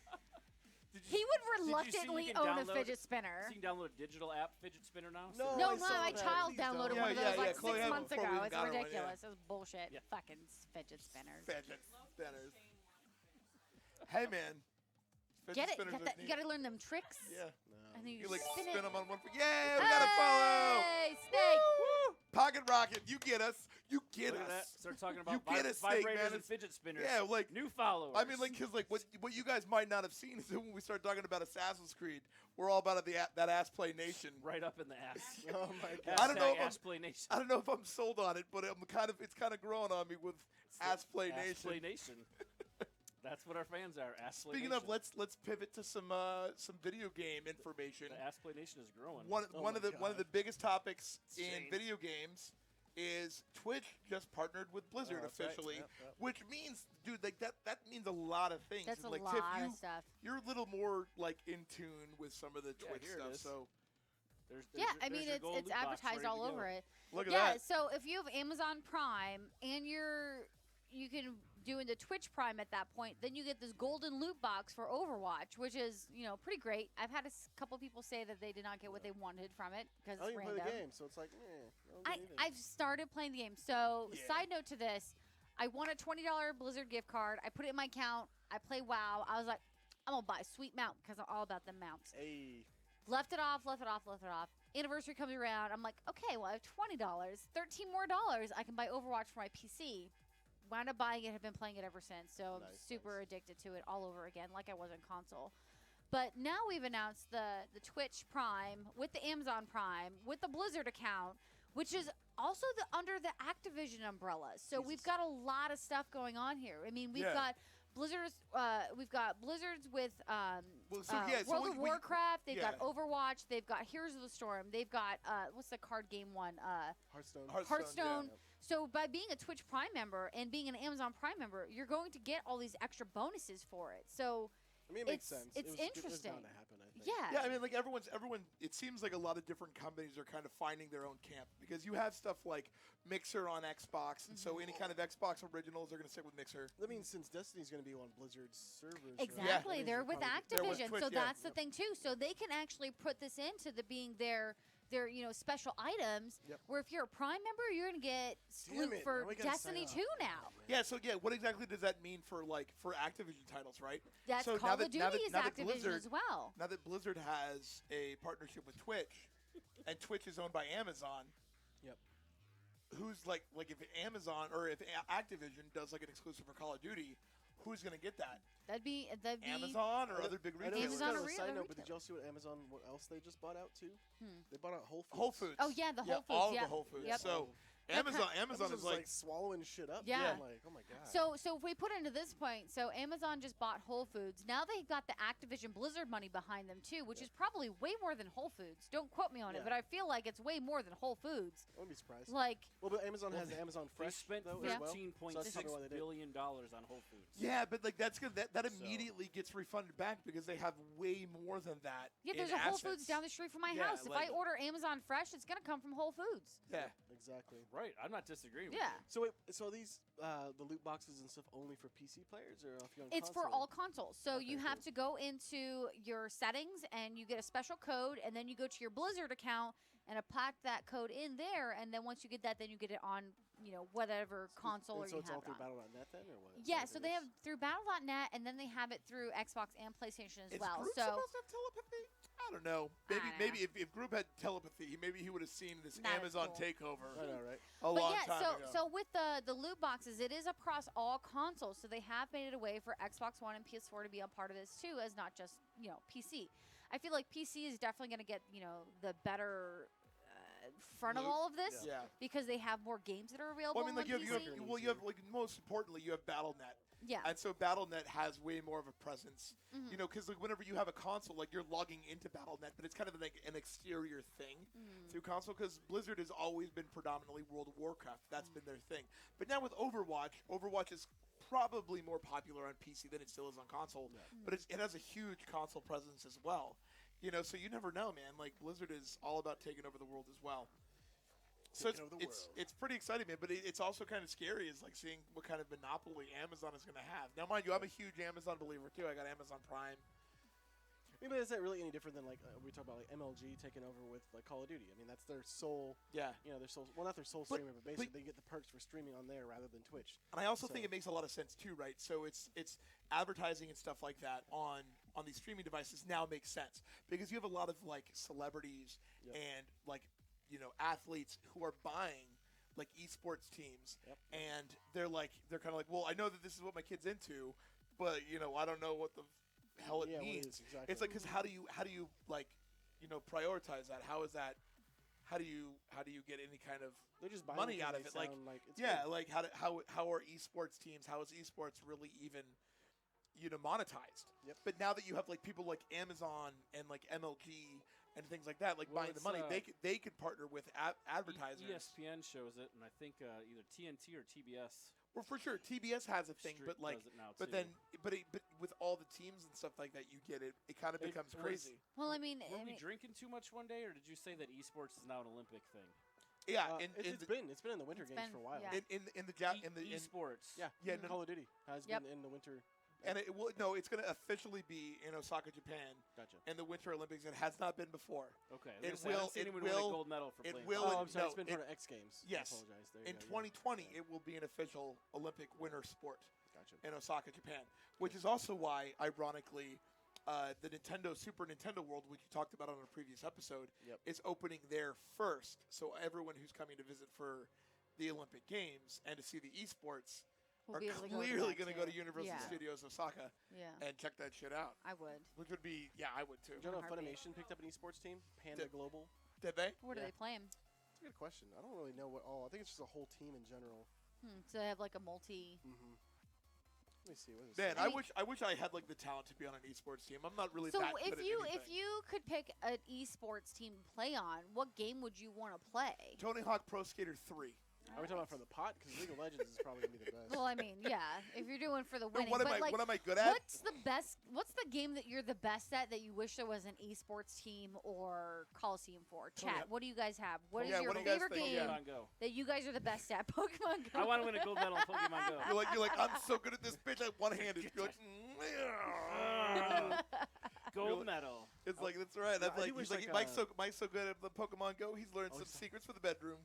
Did He you, would you see you reluctantly can own a download- fidget spinner. so you can download a digital app fidget spinner now? No. No, I no, saw my that. child Please downloaded don't. one of Yeah, those yeah, like Chloe 6 had one months before we ago. even It's got her one, ridiculous. It's bullshit. Yeah. Fucking fidget spinners. Fidget spinners. Hey man, fidget Get it? spinners Get are that, you neat. gotta learn them tricks. Yeah, And then you like spin spin it. them on one foot. Yeah, we got a follow. Hey, Snake! Woo! Pocket rocket, you get us. You get Look at that. us. Start talking about You get us, Snake, vibrators man. and It's- fidget spinners. Yeah, like New followers. I mean, like, cause like what you guys might not have seen is that when we start talking about Assassin's Creed, we're all about that ass play nation. right up in the ass. Oh my God. I don't know if Ass Play Nation. I don't know if I'm sold on it, but it's kind of growing on me with Ass Play Nation. Ass Play Nation. That's what our fans are. Ass Play Speaking Nation. of, let's pivot to some video game information. The Ass Play Nation is growing. One Oh one of my the God. biggest topics It's in changed. video games is Twitch just partnered with Blizzard Oh, that's right. officially, Yep, yep. which means, dude, like that means a lot of things. That's a like lot Tiff, of stuff. you're a little more like in tune with some of the Yeah, Twitch here it stuff. is. So There's Yeah, your- I mean there's your gold it's loot box advertised ready to all go. over it. look at Yeah, that. so if you have Amazon Prime and you can do into Twitch Prime at that point, then you get this golden loot box for Overwatch, which is pretty great. I've had a couple people say that they did not get what they wanted from it because I don't it's even random. play the game, so it's like, I don't get anything. I've started playing the game. So Yeah. side note to this, I won a $20 Blizzard gift card. I put it in my account. I play WoW. I was like, I'm gonna buy a sweet mount because I'm all about the mounts. Hey. Left it off. anniversary comes around. I'm like, okay, well, I have $20, $13 more dollars. I can buy Overwatch for my PC. Wound up buying it. Have been playing it ever since. So I'm super addicted to it all over again, like I was on console. But now we've announced the Twitch Prime with the Amazon Prime with the Blizzard account, which is also under the Activision umbrella. So we've got a lot of stuff going on here. I mean, we've got Blizzard's, we've got Blizzards with World of Warcraft. They've got Overwatch. They've got Heroes of the Storm. They've got what's the card game one? Hearthstone. Yeah. So by being a Twitch Prime member and being an Amazon Prime member, you're going to get all these extra bonuses for it. So I mean, it makes sense. It's interesting. It was bound to happen, I think. Yeah. Yeah, I mean, like everyone. It seems like a lot of different companies are kind of finding their own camp because you have stuff like Mixer on Xbox, and so any kind of Xbox originals are going to stick with Mixer. I mean, since Destiny's going to be on Blizzard's servers, Exactly, right? they're with Activision, Twitch, so that's the thing too. So they can actually put this into being their special items. Yep. Where if you're a Prime member, you're gonna get Damn Sloop it, for now we gotta Destiny sign 2 up. now. Yeah, so what exactly does that mean for Activision titles, right? That's so Call now of that- Duty now that- is now that Activision Blizzard- as well. Now that Blizzard has a partnership with Twitch, and Twitch is owned by Amazon. Yep. Who's like if Amazon or if Activision does like an exclusive for Call of Duty, who's going to get that? That'd be Amazon or other big I know retailers? this is Amazon kind or of a side other note, but did retailers. y'all see what Amazon? What else they just bought out too? Hmm. They bought out Whole Foods. Whole Foods. Oh yeah, the Whole Foods. all yep. of the Whole Foods. Yep. So That Amazon Amazon's is like swallowing shit up. Yeah. I'm like, oh my god. So if we put into this point, so Amazon just bought Whole Foods. Now they've got the Activision Blizzard money behind them too, which is probably way more than Whole Foods. Don't quote me on it, Yeah. but I feel like it's way more than Whole Foods. I wouldn't be surprised. Like, Well, but Amazon Well, has the Amazon They Fresh spent though Yeah. as well. $13.6 So that's probably why they did. billion on Whole Foods. yeah, but like that So- immediately gets refunded back because they have way more than that. yeah, in there's a Whole assets. Foods down the street from my Yeah, house. If like- I order Amazon Fresh, it's gonna come from Whole Foods. Yeah. Exactly. Right, I'm not disagreeing Yeah. with So wait, so are these the loot boxes and stuff only for PC players, or if you're on It's for console? all consoles. So Okay, you have cool. to go into your settings and you get a special code, and then you go to your Blizzard account and apply that code in there, and then once you get that, then you get it on whatever console And or so you it's have all it through on. Battle.net then, or what? Yeah, What so it they is? have through Battle.net, and then they have it through Xbox and PlayStation as Is well. Groot So supposed to have telepathy? I don't know. Maybe don't maybe if Group had telepathy, maybe he would have seen this Not as Amazon cool. takeover I know, right? a but long yeah, time ago. so with the loot boxes, it is across all consoles. So they have made it a way for Xbox One and PS4 to be a part of this too, as not just PC. I feel like PC is definitely going to get the better front of Loot. all of this yeah. because they have more games that are available Well, I mean, like on you PC. have like most importantly, you have BattleNet. Yeah. And so BattleNet has way more of a presence, Mhm. because like whenever you have a console, like you're logging into BattleNet, but it's kind of like an exterior thing Mm. through console. Because Blizzard has always been predominantly World of Warcraft. That's been their thing. But now with Overwatch is probably more popular on PC than it still is on console. Yeah. But it has a huge console presence as well. So you never know, man. Like Blizzard is all about taking over the world as well. So Taking over the world. it's pretty exciting, man. But it's also kind of scary, is like seeing what kind of monopoly Amazon is going to have. Now, mind you, I'm a huge Amazon believer too. I got Amazon Prime. I mean, but is that really any different than like we talk about like MLG taking over with like Call of Duty? I mean, that's their sole, Yeah. their sole. Well, not their sole But- streamer, but basically they get the perks for streaming on there rather than Twitch. And I also think So- it makes a lot of sense too, right? So it's advertising and stuff like that on these streaming devices now makes sense because you have a lot of like celebrities Yep. and like athletes who are buying like esports teams, Yep. and they're kind of like, well, I know that this is what my kid's into, but I don't know what the hell it Yeah, what it means. is, exactly. It's like, because how do you like prioritize that? How is that? How do you get any kind of They're just buying money because out of they it? Like, sound like it's yeah, good. like how are esports teams? How is esports really even monetized? Yep. But now that you have like people like Amazon and like MLG and things like that, like Well, buying the it's, money, they could partner with advertisers. ESPN shows it, and I think either TNT or TBS. Well, for sure, TBS has a thing, but like, does it now but too. then, but with all the teams and stuff like that, you get it. It kind of It becomes was- crazy. Well, I mean, Were we drinking too much one day, or did you say that esports is now an Olympic thing? Yeah, It's been in the Winter It's Games been- for a while. yeah. in the esports. Yeah, Yeah, Call of Duty has Yep. been in the Winter. and it will it's going to officially be in Osaka, Japan, Gotcha. in the Winter Olympics. It has not been before. Okay. It I was gonna say, I didn't will- see it anyone win a will- gold medal for it playing. will- that. Oh, I'm sorry. no, It's been it- part of X Games. Yes. I apologize. There you In go, yeah. 2020, Yeah. it will be an official Olympic winter sport Gotcha. in Osaka, Japan, which is also why, ironically, the Super Nintendo World, which you talked about on a previous episode, Yep. is opening there first. So everyone who's coming to visit for the Olympic Games and to see the esports We'll are be able to clearly going to go to Universal Yeah. Studios Osaka Yeah, and check that shit out. I would. Which would be, I would too. Do you know Heartbeat. Funimation picked up an esports team? Panda Did- Global. Did they? Where do Yeah. they play 'em? That's a good question. I don't really know what all. I think it's just a whole team in general. So they have like a multi. Mm-hmm. Let me see. What is Man, it? I mean- wish I had like the talent to be on an esports team. I'm not really So that good if at you anything. could pick an esports team to play on, what game would you want to play? Tony Hawk Pro Skater 3. Are we talking about from the pot? Because League of Legends is probably gonna be the best. Well, I mean, yeah, if you're doing for the No, winning, what am but I like, what am I good at? what's the game that you're the best at that you wish there was an esports team or Coliseum for? Oh, yeah. Chat, what do you guys have? What is Yeah, your what do you guys favorite think? game Yeah. Pokemon Go. that you guys are the best at? Pokemon Go. I want to win a gold medal in Pokemon Go. You're like I'm so good at this bitch. I'm one-handed. You're like, Gold medal. it's like that's right. Yeah, I'm I like, do wish, he's like, like, Mike's so good at the Pokemon Go. He's learned Oh, some he's- secrets for the bedroom.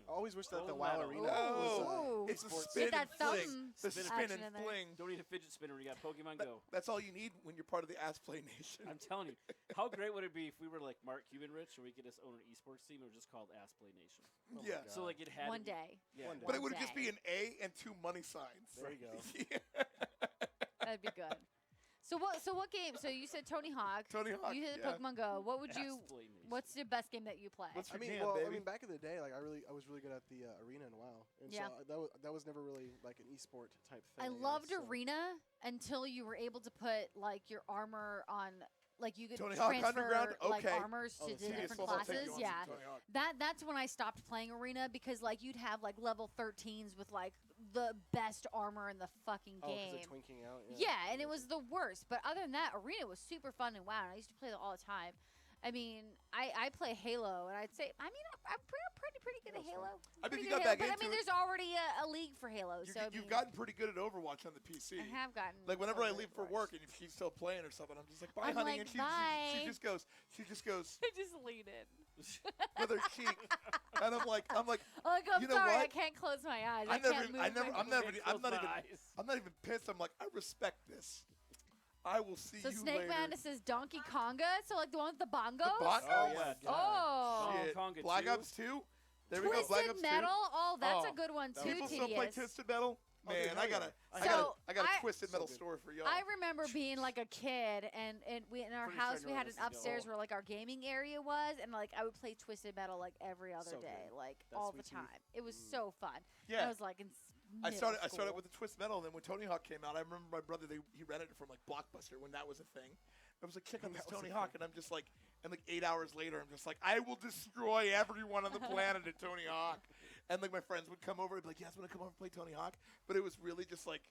I always wish that the Gold WoW medal. Arena Oh. was. Ooh. It's the Esports. spin Get that and fling. thumb The spin spin action and in there. fling. Don't need a fidget spinner when you got Pokemon Go. That's all you need when you're part of the Ass Play Nation. I'm telling you. How great would it be if we were like Mark Cuban rich and we could just own an esports team and it was just called Ass Play Nation? Oh my Yeah. God. So like it had One day. Yeah. One day. But it One would just be day. an A and 2 money signs. There you go. Yeah. That'd be good. So what game? So you said Tony Hawk. Tony Hawk. You said yeah. Pokemon Go. What would you? Ass Play Nation. What's your best game that you play? What's I your mean, jam, well, baby? I mean, back in the day, like I was really good at the arena in WoW, and Yeah. so that was never really like an esport type thing. I guess, loved so. Arena until you were able to put like your armor on, like you could Tony Hawk transfer Underground? like Okay. armors Oh, to the the serious different I'll take classes. you on some Yeah, Tony Hawk. that's when I stopped playing Arena because like you'd have like level 13s with like the best armor in the fucking Oh, game. because twinking out. Yeah, and it was the worst. But other than that, Arena was super fun and WoW. And I used to play it all the time. I mean, I play Halo, and I'd say, I mean, I'm pretty good at Halo's Halo. I mean, Pretty you good got at Halo, back but I into mean, it. there's already a league for Halo, so I You've mean, gotten pretty good at Overwatch on the PC. I have gotten. Like whenever I so leave for good. work and if she's still playing or something, I'm just like, bye, I'm honey, like, and she "Bye." just goes, I just lean in. with her cheek, and I'm like, Oh, like, I'm You know sorry, I what? can't close my eyes. I I never- can't move I never- my I'm never- Can't I'm close not my even- eyes. I'm not even pissed. I'm like, I respect this. I will see So you Snake later. Madness is Donkey Konga, so like the one with the bongos. bon- Oh, my yeah. God. Oh, Donkey Shit. Konga Black 2? Ops 2. There we go. Black Twisted Ops Metal. Oh, that's Oh, a good one 2. too. People still play Tedious. Twisted Metal. Oh, dude, Man, hell I got yeah. a, So, I got a I- Twisted So Metal good. story for y'all. I remember being like a kid, and we in our Pretty sure I house know we where had this an is going. upstairs where like our gaming area was, and like I would play Twisted Metal like every other So day, good. like That all the sweet tooth. time. It was so fun. yeah. I was like in I started school. with the Twist Metal, and then when Tony Hawk came out, I remember my brother he rented it from like Blockbuster when that was a thing. I was like, check out this That was Tony a Hawk, and I'm just like, and like 8 hours later, I'm just like, I will destroy everyone on the planet at Tony Hawk. And like my friends would come over and be like, yes, I'm gonna come over and play Tony Hawk, but it was really just like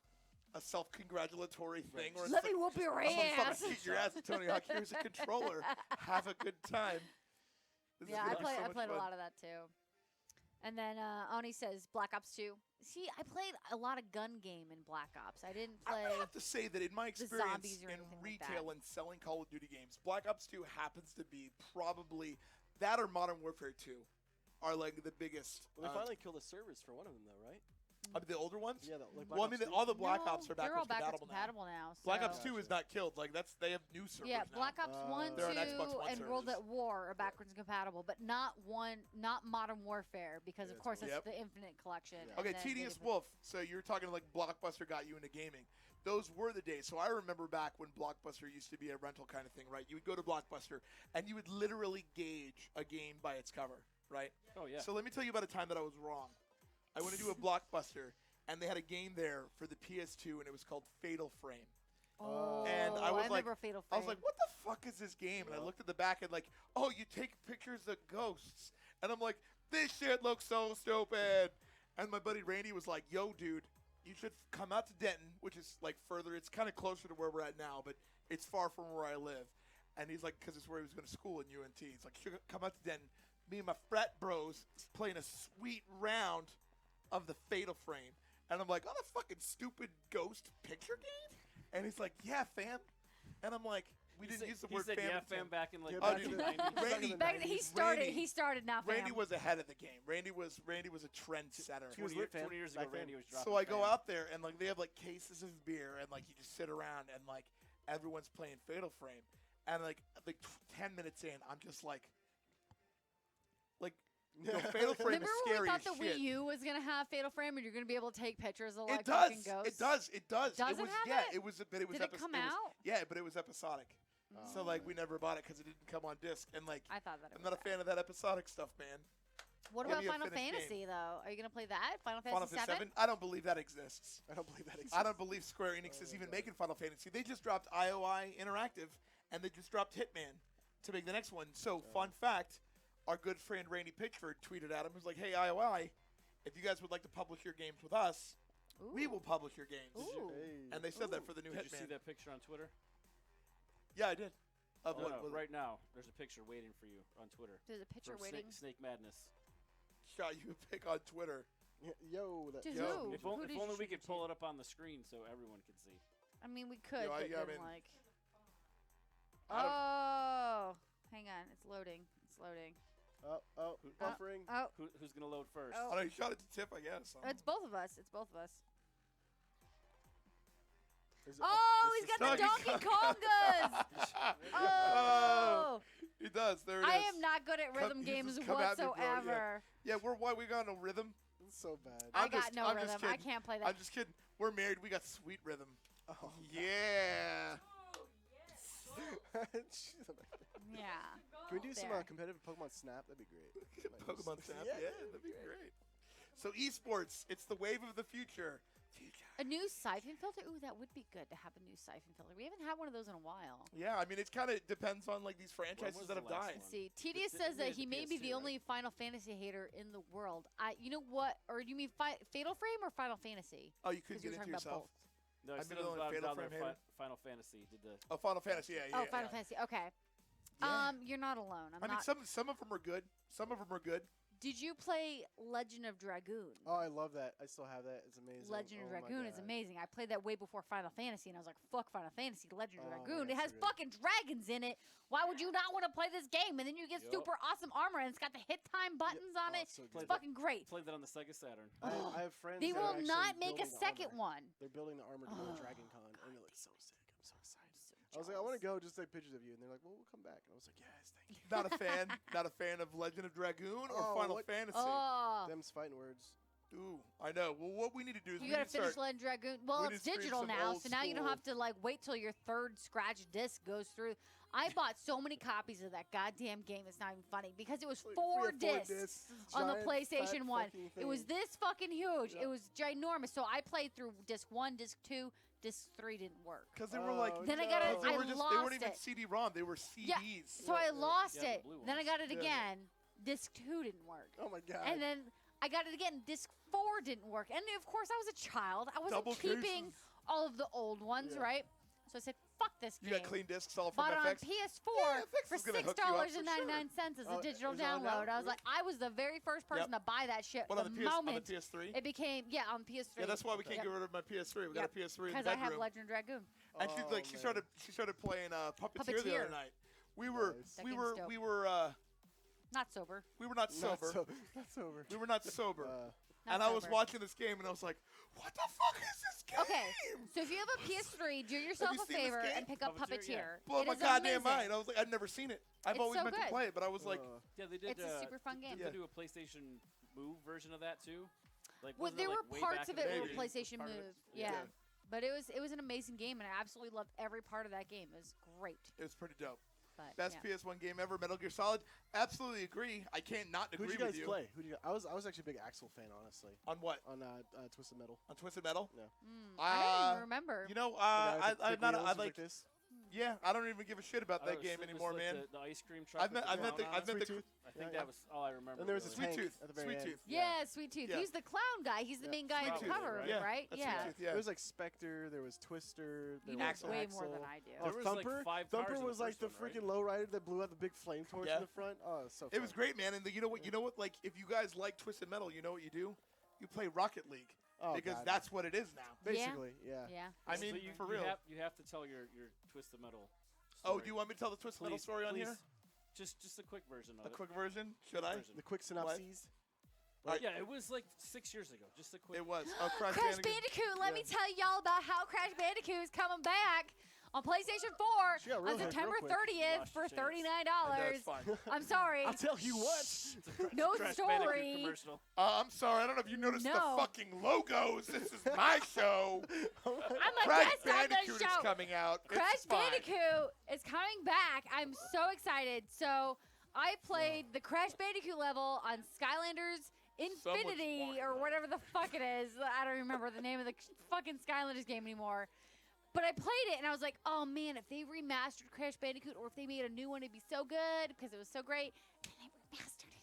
a self-congratulatory thing. Where it's Let me like, whoop your I'm gonna ass. fucking kick your ass at Tony Hawk. Here's a controller. Have a good time. This is Yeah, gonna be so I much played a fun. lot of that too. And then Oni says Black Ops 2. See, I played a lot of gun game in Black Ops. I didn't play. I have to say that in my the experience zombies or in anything like retail that. and selling Call of Duty games, Black Ops 2 happens to be probably that or Modern Warfare 2 are like the biggest. Well, they finally killed the servers for one of them, though, right? I mean, the older ones. Yeah, like Well, I mean, all the Black No, Ops are they're all backwards backwards compatible now. now. Black so- Ops 2 is not killed. Like they have new servers Yeah, now. Black Ops 1, They're 2, on Xbox One and World servers. at War are backwards compatible, but not Modern Warfare because Yeah, of it's course Yep. it's the Infinite Collection. Yeah. and Okay, then Tedious they- Wolf. So you're talking like Blockbuster got you into gaming. Those were the days. So I remember back when Blockbuster used to be a rental kind of thing, right? You would go to Blockbuster and you would literally gauge a game by its cover, right? Oh yeah. So let me tell you about a time that I was wrong. I went into a Blockbuster and they had a game there for the PS2 and it was called Fatal Frame. Oh, And I was like- remember Fatal I Frame. was like, what the fuck is this game? And I Yeah. looked at the back and like, oh, you take pictures of ghosts. And I'm like, this shit looks so stupid. And my buddy Randy was like, yo, dude, you should come out to Denton, which is like further. It's kind of closer to where we're at now, but it's far from where I live. And he's like, because it's where he was going to school in UNT. He's like, you should come out to Denton. Me and my frat bros playing a sweet round of the Fatal Frame. And I'm like, on a fucking stupid ghost picture game? And he's like, yeah, fam. And I'm like, we He didn't said- use the he word sack fam. yeah, until- fam back in like Yeah, Oh, back dude, in the 90s. Randy- Back in the he 90s. started. Randy- He started now. Fam. Randy was ahead of the game. Randy was a trendsetter. He was 20 lit, fam. 20 years ago, Back then. Randy was dropping. So I go fam. out there and like they have like cases of beer and like you just sit around and like everyone's playing Fatal Frame, and like 10 minutes in, I'm just like Fatal Frame Remember is when scary we thought as the shit. Wii U was gonna have Fatal Frame, and you're gonna be able to take pictures of like It does. fucking ghosts? It does. It does. Does it it was, have yeah, it? it was. But it was. Did it come out? Yeah, but it was episodic. So like we never bought it because it didn't come on disc, and like I thought that. I'm not a fan of that episodic stuff, man. What Give about me a Final finished Fantasy though? Are you gonna play that? Final Final Fantasy Fantasy 7? 7? I don't believe that exists. I don't believe that exists. I don't believe Square Enix is even making Final Fantasy. They just dropped IOI Interactive, and they just dropped Hitman to make the next one. So, fun fact, our good friend Randy Pitchford tweeted at him, he was like, hey, IOI, if you guys would like to publish your games with us, we will publish your games. Ooh. Hey. And they said that for the new Did you see Hitman. that picture on Twitter? Yeah, I did. Of No, what- right now, there's a picture waiting for you on Twitter. There's a picture from waiting. Snake Madness. shot you a pic on Twitter. Yo, that. To Yo. who? If, Who if did you only we shoot could it pull to? it up on the screen so everyone could see. I mean, we could, Yo, but yeah, I then mean, like. I don't- Oh, hang on, it's loading. It's loading. Oh, buffering. Oh, Who's gonna load first? Oh. I don't know, you shot it to Tip, I guess. it's both of us. It's both of us. Is it- Oh, this he's is- got the Donkey Donkey Kong. Kongas. Oh, He does. There it is. I am not good at Come- rhythm you games just come at me, bro, yeah. whatsoever. Yeah, we got no rhythm. It's so bad. I I'm got just- no I'm just rhythm. I kidding. can't play that. I'm just kidding. We're married. We got sweet rhythm. Oh, Yeah. Yeah. Can we do some There. competitive Pokemon Snap? That'd be great. Like, Pokemon just- Snap. Yeah, that'd be great. So esports, it's the wave of the future. A new siphon filter? Ooh, that would be good to have a new siphon filter. We haven't had one of those in a while. Yeah, I mean, it kind of depends on like these franchises was that the have last died. one? Let's see. Tedious They says made that he the may be PS2, the right? only Final Fantasy hater in the world. You know what? Or do you mean Fatal Frame or Final Fantasy? Oh, you couldn't 'Cause we get were into talking about yourself. No, I I'm said the it was only down Fatal there, Frame hater. Final Fantasy did the. Oh, Final Fantasy. Yeah, yeah. Oh, yeah, Final yeah. Fantasy. Okay. Yeah. You're not alone. I'm I mean, not. some of them are good. Some of them are good. Did you play Legend of Dragoon? Oh, I love that. I still have that. It's amazing. Legend of Oh my Dragoon is God. amazing. I played that way before Final Fantasy, and I was like, "Fuck Final Fantasy, Legend of Oh, Dragoon. man, It has so good. fucking dragons in it. Why would you not want to play this game?" And then you get Yup. super awesome armor, and it's got the hit time buttons on Oh, it. it's so It's good. fucking great. Played that on the Sega Saturn. I have friends. They that are will actually not make a building the second armor. one. They're building the armor to go Oh, to Dragon Con, and it looks so sick. I'm so excited. So I was like, I want to jealous. go, just take pictures of you, and they're like, well, we'll come back. And I was like, yes, thank you. Not a fan. Not a fan of Legend of Dragoon or Oh, Final what- Fantasy. Oh, Them's fighting words. Ooh, I know. Well, what we need to do is you we gotta need to finish start. Legend of Dragoon. Well, we it's need to stream digital some now, old so now you don't school- have to like wait till your third scratch disc goes through. I bought so many copies of that goddamn game. It's not even funny because it was Like, four we have discs on the giant, PlayStation fat 1. fucking It was thing. this fucking huge. Yep. It was ginormous. So I played through disc 1, disc 2, disc 3 didn't work. Because they were like. Oh, Then I got it. Because they I were just. lost They weren't even it. CD-ROM. They were CDs. Yeah, So I lost Yeah, the it. blue Then I ones. got it Yeah. again. Disc 2 didn't work. Oh my God. And then I got it again. Disc 4 didn't work. And of course, I was a child. I wasn't Double keeping cases. all of the old ones, Yeah. right? So I said, fuck this You game. got clean discs all from Bought it on FX. PS4 Yeah, FX for is gonna hook you up for $6.99 as Oh, a digital is it on now? download. I was like, I was the very first person to buy that shit What the on the moment PS3? it became, on PS3. Yeah, that's why we can't Yep. get rid of my PS3. We got a PS3 in the Because I have bedroom. Legend of Dragoon. And she's Oh, like, she man. started playing Puppeteer the other Puppeteer. night. We were Nice. That we game's were dope. we were Not sober. we were not sober. Not sober. We were not sober. Not And I was sober. watching this game and I was like, what the fuck is this game? Okay, so if you have a PS3, do yourself you a seen this favor game? and pick up Puppeteer, yeah. Puppeteer. Blow It my is goddamn amazing. mind. I was like, I've never seen it. I've It's always so meant to good. play it, but I was like, Yeah, they did. It's a super fun game. Did Yeah. they do a PlayStation Move version of that too? Like, Well, wasn't there it, were like, way parts back of in it the were day? PlayStation Part of it? Move. Yeah. Yeah. But it was an amazing game, and I absolutely loved every part of that game. It was great. it was pretty dope. But Best yeah. PS1 game ever, Metal Gear Solid. Absolutely agree. I can't not agree Who'd you guys with you. play? I was actually a big Axel fan, honestly. On what? On Twisted Metal. On Twisted Metal? I don't even remember. You know, The guy with the I'm big not. wheels I was like. this. Yeah, I don't even give a shit about Oh, that so game it was anymore, like man. The ice cream truck. I've met. with I've the met the. clown I've on met it? the. Sweet Tooth. I think Yeah, that was all I remember. And there was a really. Sweet tank Tooth. at the very Sweet end. Tooth. Yeah, Sweet Tooth. Yeah. He's the clown guy. He's the Yeah. main guy Sweet on the Tooth, cover, right? Yeah, right? that's Yeah. Sweet Tooth, yeah. There was like Spectre, there was Twister, there You was know Axel. way Axel. more than I do. Oh, There was, like, Thumper. 5 cars Thumper in the was like first the one, right? freaking lowrider that blew out the big flame torch Yeah. in the front. Oh, so It was fun. great, man. And you know what? You know what? Like, if you guys like Twisted Metal, you know what you do? You play Rocket League Oh, because God. that's what it is now. Basically, yeah. Yeah. I So mean, you, for you real. have to tell your Twisted Metal. Oh, Story. do you want me to tell the Twisted Metal Please, story on please. here? Just a quick version of A it. quick version? Should I? version. The quick synopses. Alright. Yeah, it was like 6 years ago. Just a quick. It was. Oh, Crash Crash Bandicoot. Bandicoot, let me tell y'all about how Crash Bandicoot is coming back on PlayStation 4 She got on real hyped real September quick. 30th Lost for your chance. $39. That's fine. I'm sorry. I'll tell you what. It's a No Crash story. Bandicoot commercial. I'm sorry. I don't know if you noticed No. the fucking logos. This is my show. I'm a Crash guest on the Bandicoot is show. coming out. Crash It's fine. Bandicoot is coming back. I'm so excited. So I played the Crash Bandicoot level on Skylanders Infinity or whatever the fuck it is. I don't remember the name of the fucking Skylanders game anymore. But I played it and I was like, oh man, if they remastered Crash Bandicoot or if they made a new one, it'd be so good because it was so great. And they remastered it.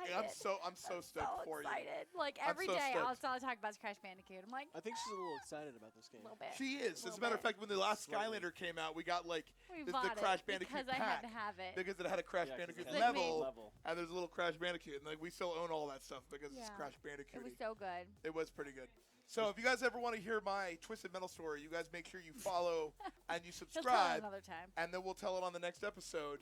I'm so excited. I'm so stoked for you. excited. Like I'm every so day stoked. I'll talk about Crash Bandicoot. I'm like, I think she's a little excited about this game. a little bit. She is. As a Little matter of bit. fact, when the last Slightly. Skylander came out, we got like We the bought Crash it Bandicoot because I pack had to have it. because it had a Crash Yeah, 'cause Bandicoot it's like level, level. and there's a little Crash Bandicoot, and like we still own all that stuff because it's Yeah. Crash It Bandicoot. was so good. It was pretty good. So if you guys ever want to hear my Twisted Metal story, you guys make sure you follow and you He'll tell it subscribe, another time. and then we'll tell it on the next episode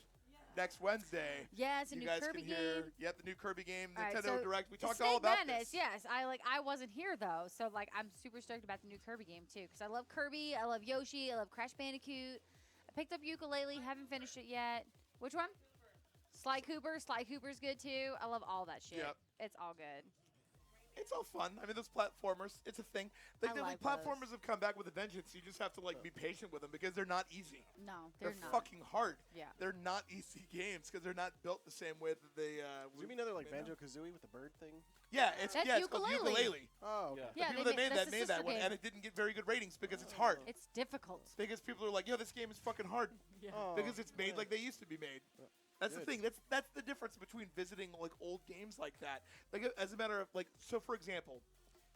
next Wednesday. Yeah, it's a You new guys Kirby can hear, game. the new Kirby game, All right, Nintendo so Direct. We talked Snake all about Madness, this. yes. I wasn't here though, so like I'm super stoked about the new Kirby game too because I love Kirby, I love Yoshi, I love Crash Bandicoot. I picked up Ukulele, haven't finished it yet. Which one? Sly Cooper. Sly Cooper's good too. I love all that shit. Yep. It's all good. It's all fun. I mean, those platformers, it's a thing. Like, I the like platformers have come back with a vengeance. You just have to like be patient with them because they're not easy. No, They're they're not. fucking hard. Yeah. They're not easy games because they're not built the same way that they. Do you mean another like made them. Banjo Kazooie with the bird thing? Yeah, it's That's it's called ukulele. ukulele. Oh, okay. Yeah. The Yeah, people they that made that's that the made that sister one, game. and it didn't get very good ratings because it's hard. It's difficult. Because people are like, yo, this game is fucking hard. Yeah. Oh, Because it's made yeah. like they used to be made. That's the Good. thing. That's the difference between visiting like old games like that. Like as a matter of like, so for example,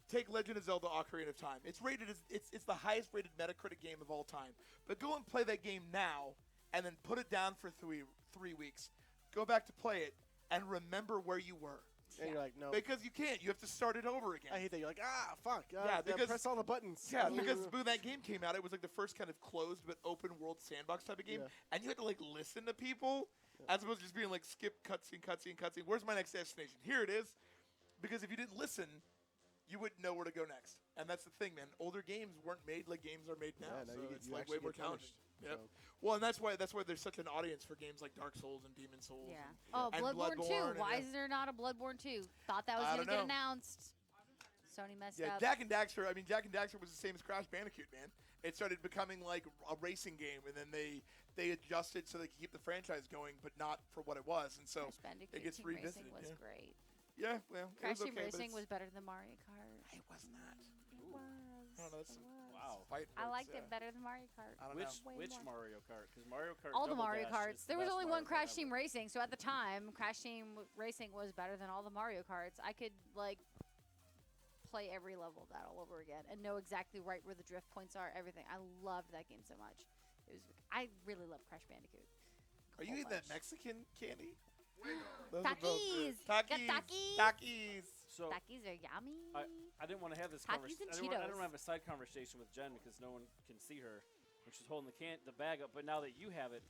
take Legend of Zelda: Ocarina of Time. It's rated as it's the highest rated Metacritic game of all time. But go and play that game now, and then put it down for three weeks. Go back to play it and remember where you were. And you're like, no. Because you can't. You have to start it over again. I hate that. You're like, fuck. Yeah, because- press all the buttons. Yeah, because when that game came out, it was like the first kind of closed but open world sandbox type of game, Yeah. and you had to like listen to people as opposed to just being like skip cutscene. Where's my next destination? Here it is. Because if you didn't listen, you wouldn't know where to go next. And that's the thing, man. Older games weren't made like games are made now, Yeah, no, so you- it's you like way actually more get punished, challenging. Yep. so. Well, and that's why there's such an audience for games like Dark Souls and Demon Souls. Yeah. and- Oh, and Bloodborne 2. Bloodborne and, Why yeah. is there not a Bloodborne 2? Thought that was I going to don't get know. announced. Sony messed Yeah, up. Jack and Daxter. I mean, Jack and Daxter was the same as Crash Bandicoot, man. It started becoming like a racing game, and then they adjusted so they could keep the franchise going, but not for what it was. And so, Crash Bandicoot it gets Team Racing revisited, was yeah. great. yeah, well, it Crash was Team okay, but Racing it's- was better than Mario Kart. It was not. It was. I don't know, that's- It was. Wow. Fight I words, liked yeah. it better than Mario Kart. I don't Which know. Way which more. Mario Kart? Because Mario Kart. All the Double Mario Dash Karts. is the There was best only Mario one Kart Crash ever. Team Racing, so at the time, Crash Team Racing was better than all the Mario Karts. I could like play every level of that all over again and know exactly right where the drift points are. Everything. I loved that game so much. It was. I really love Crash Bandicoot. Are you whole eating that bunch. Mexican candy? Those are both good. Takis. Got Takis. Takis. Takis. So Takis are yummy. I didn't want to have this Takis conversation. and I don't Cheetos. have a side conversation with Jen because no one can see her when she's holding the bag up. But now that you have it,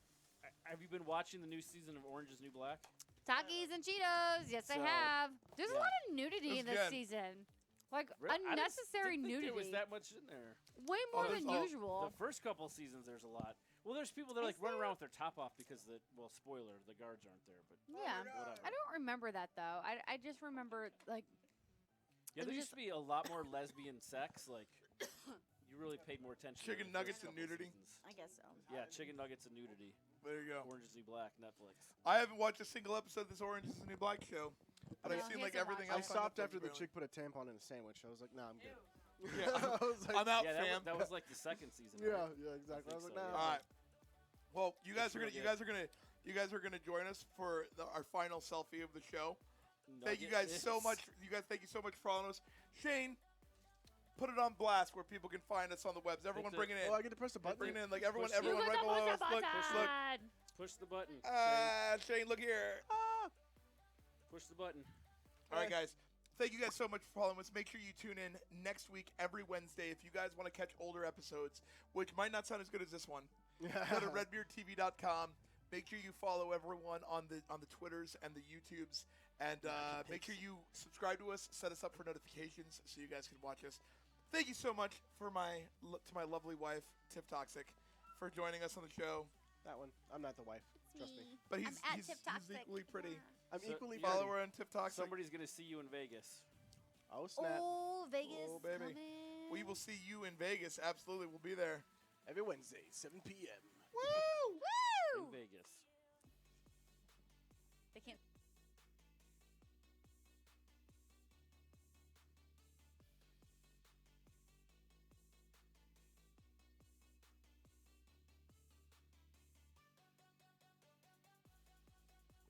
have you been watching the new season of Orange Is the New Black? Takis and Cheetos. Yes, I So, have. There's a yeah. lot of nudity in That's this good. season. Like I didn't unnecessary think nudity. There was that much in there. Way more there's than all- usual. The first couple seasons, there's a lot. Well, there's people that Is like run there? around with their top off because spoiler, the guards aren't there. But Yeah. whatever. I don't remember that though. I just remember like Yeah, it there was used to be a lot more lesbian sex. Like, you really paid more attention. Chicken to the nuggets first and couple nudity? seasons. I guess so. Yeah, chicken nuggets and nudity. There you go. Orange Is the New Black, Netflix. I haven't watched a single episode of this Orange Is the New Black show. But No, I've seen he like hasn't everything watched else. I on stopped Netflix, after the apparently. chick put a tampon in a sandwich. I was like, nah, I'm good. Yeah, I was like, I'm out, Yeah, fam. that was like the second season. yeah, right? yeah, exactly. I was think like, so, nah. yeah. All right. Well, you guys It's are gonna, real you good. guys are gonna, you guys are gonna join us for our final selfie of the show. Thank you Nugget guys so is- much. You guys, thank you so much for following us. Shane, put it on blast where people can find us on the webs. Everyone, the- bring it in. Oh, I get to press the button. Bring it in, like everyone, Push the- everyone, right below us. Look, look. Push the button. Shane, look here. Push the button. All right, guys. Thank you guys so much for following us. Make sure you tune in next week, every Wednesday. If you guys want to catch older episodes, which might not sound as good as this one, go to redbeardtv.com. Make sure you follow everyone on the Twitters and the YouTubes, and make sure you subscribe to us. Set us up for notifications so you guys can watch us. Thank you so much for to my lovely wife, Tiff Toxic, for joining us on the show. That one. I'm not the wife. It's Trust me. But I'm at he's Tip Toxic. equally pretty. Yeah. I'm So, equally yeah. Follow pretty. her on Tip Toxic. Somebody's gonna see you in Vegas. Oh snap! Oh, Vegas. Oh, baby. Coming. We will see you in Vegas. Absolutely, we'll be there. Every Wednesday, 7 p.m. Woo! In Woo! Vegas. They can't.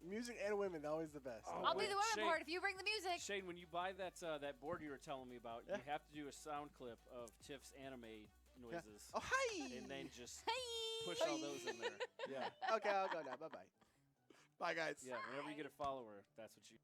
Music and women, always the best. Oh, I'll do wait, the women Shane- part if you bring the music. Shane, when you buy that that board you were telling me about, Yeah. you have to do a sound clip of Tiff's anime noises, Oh hi! and then just Hey. push all those in there. Yeah, Okay, I'll go now. Bye bye. Bye, guys. yeah. Whenever you get a follower, that's what you.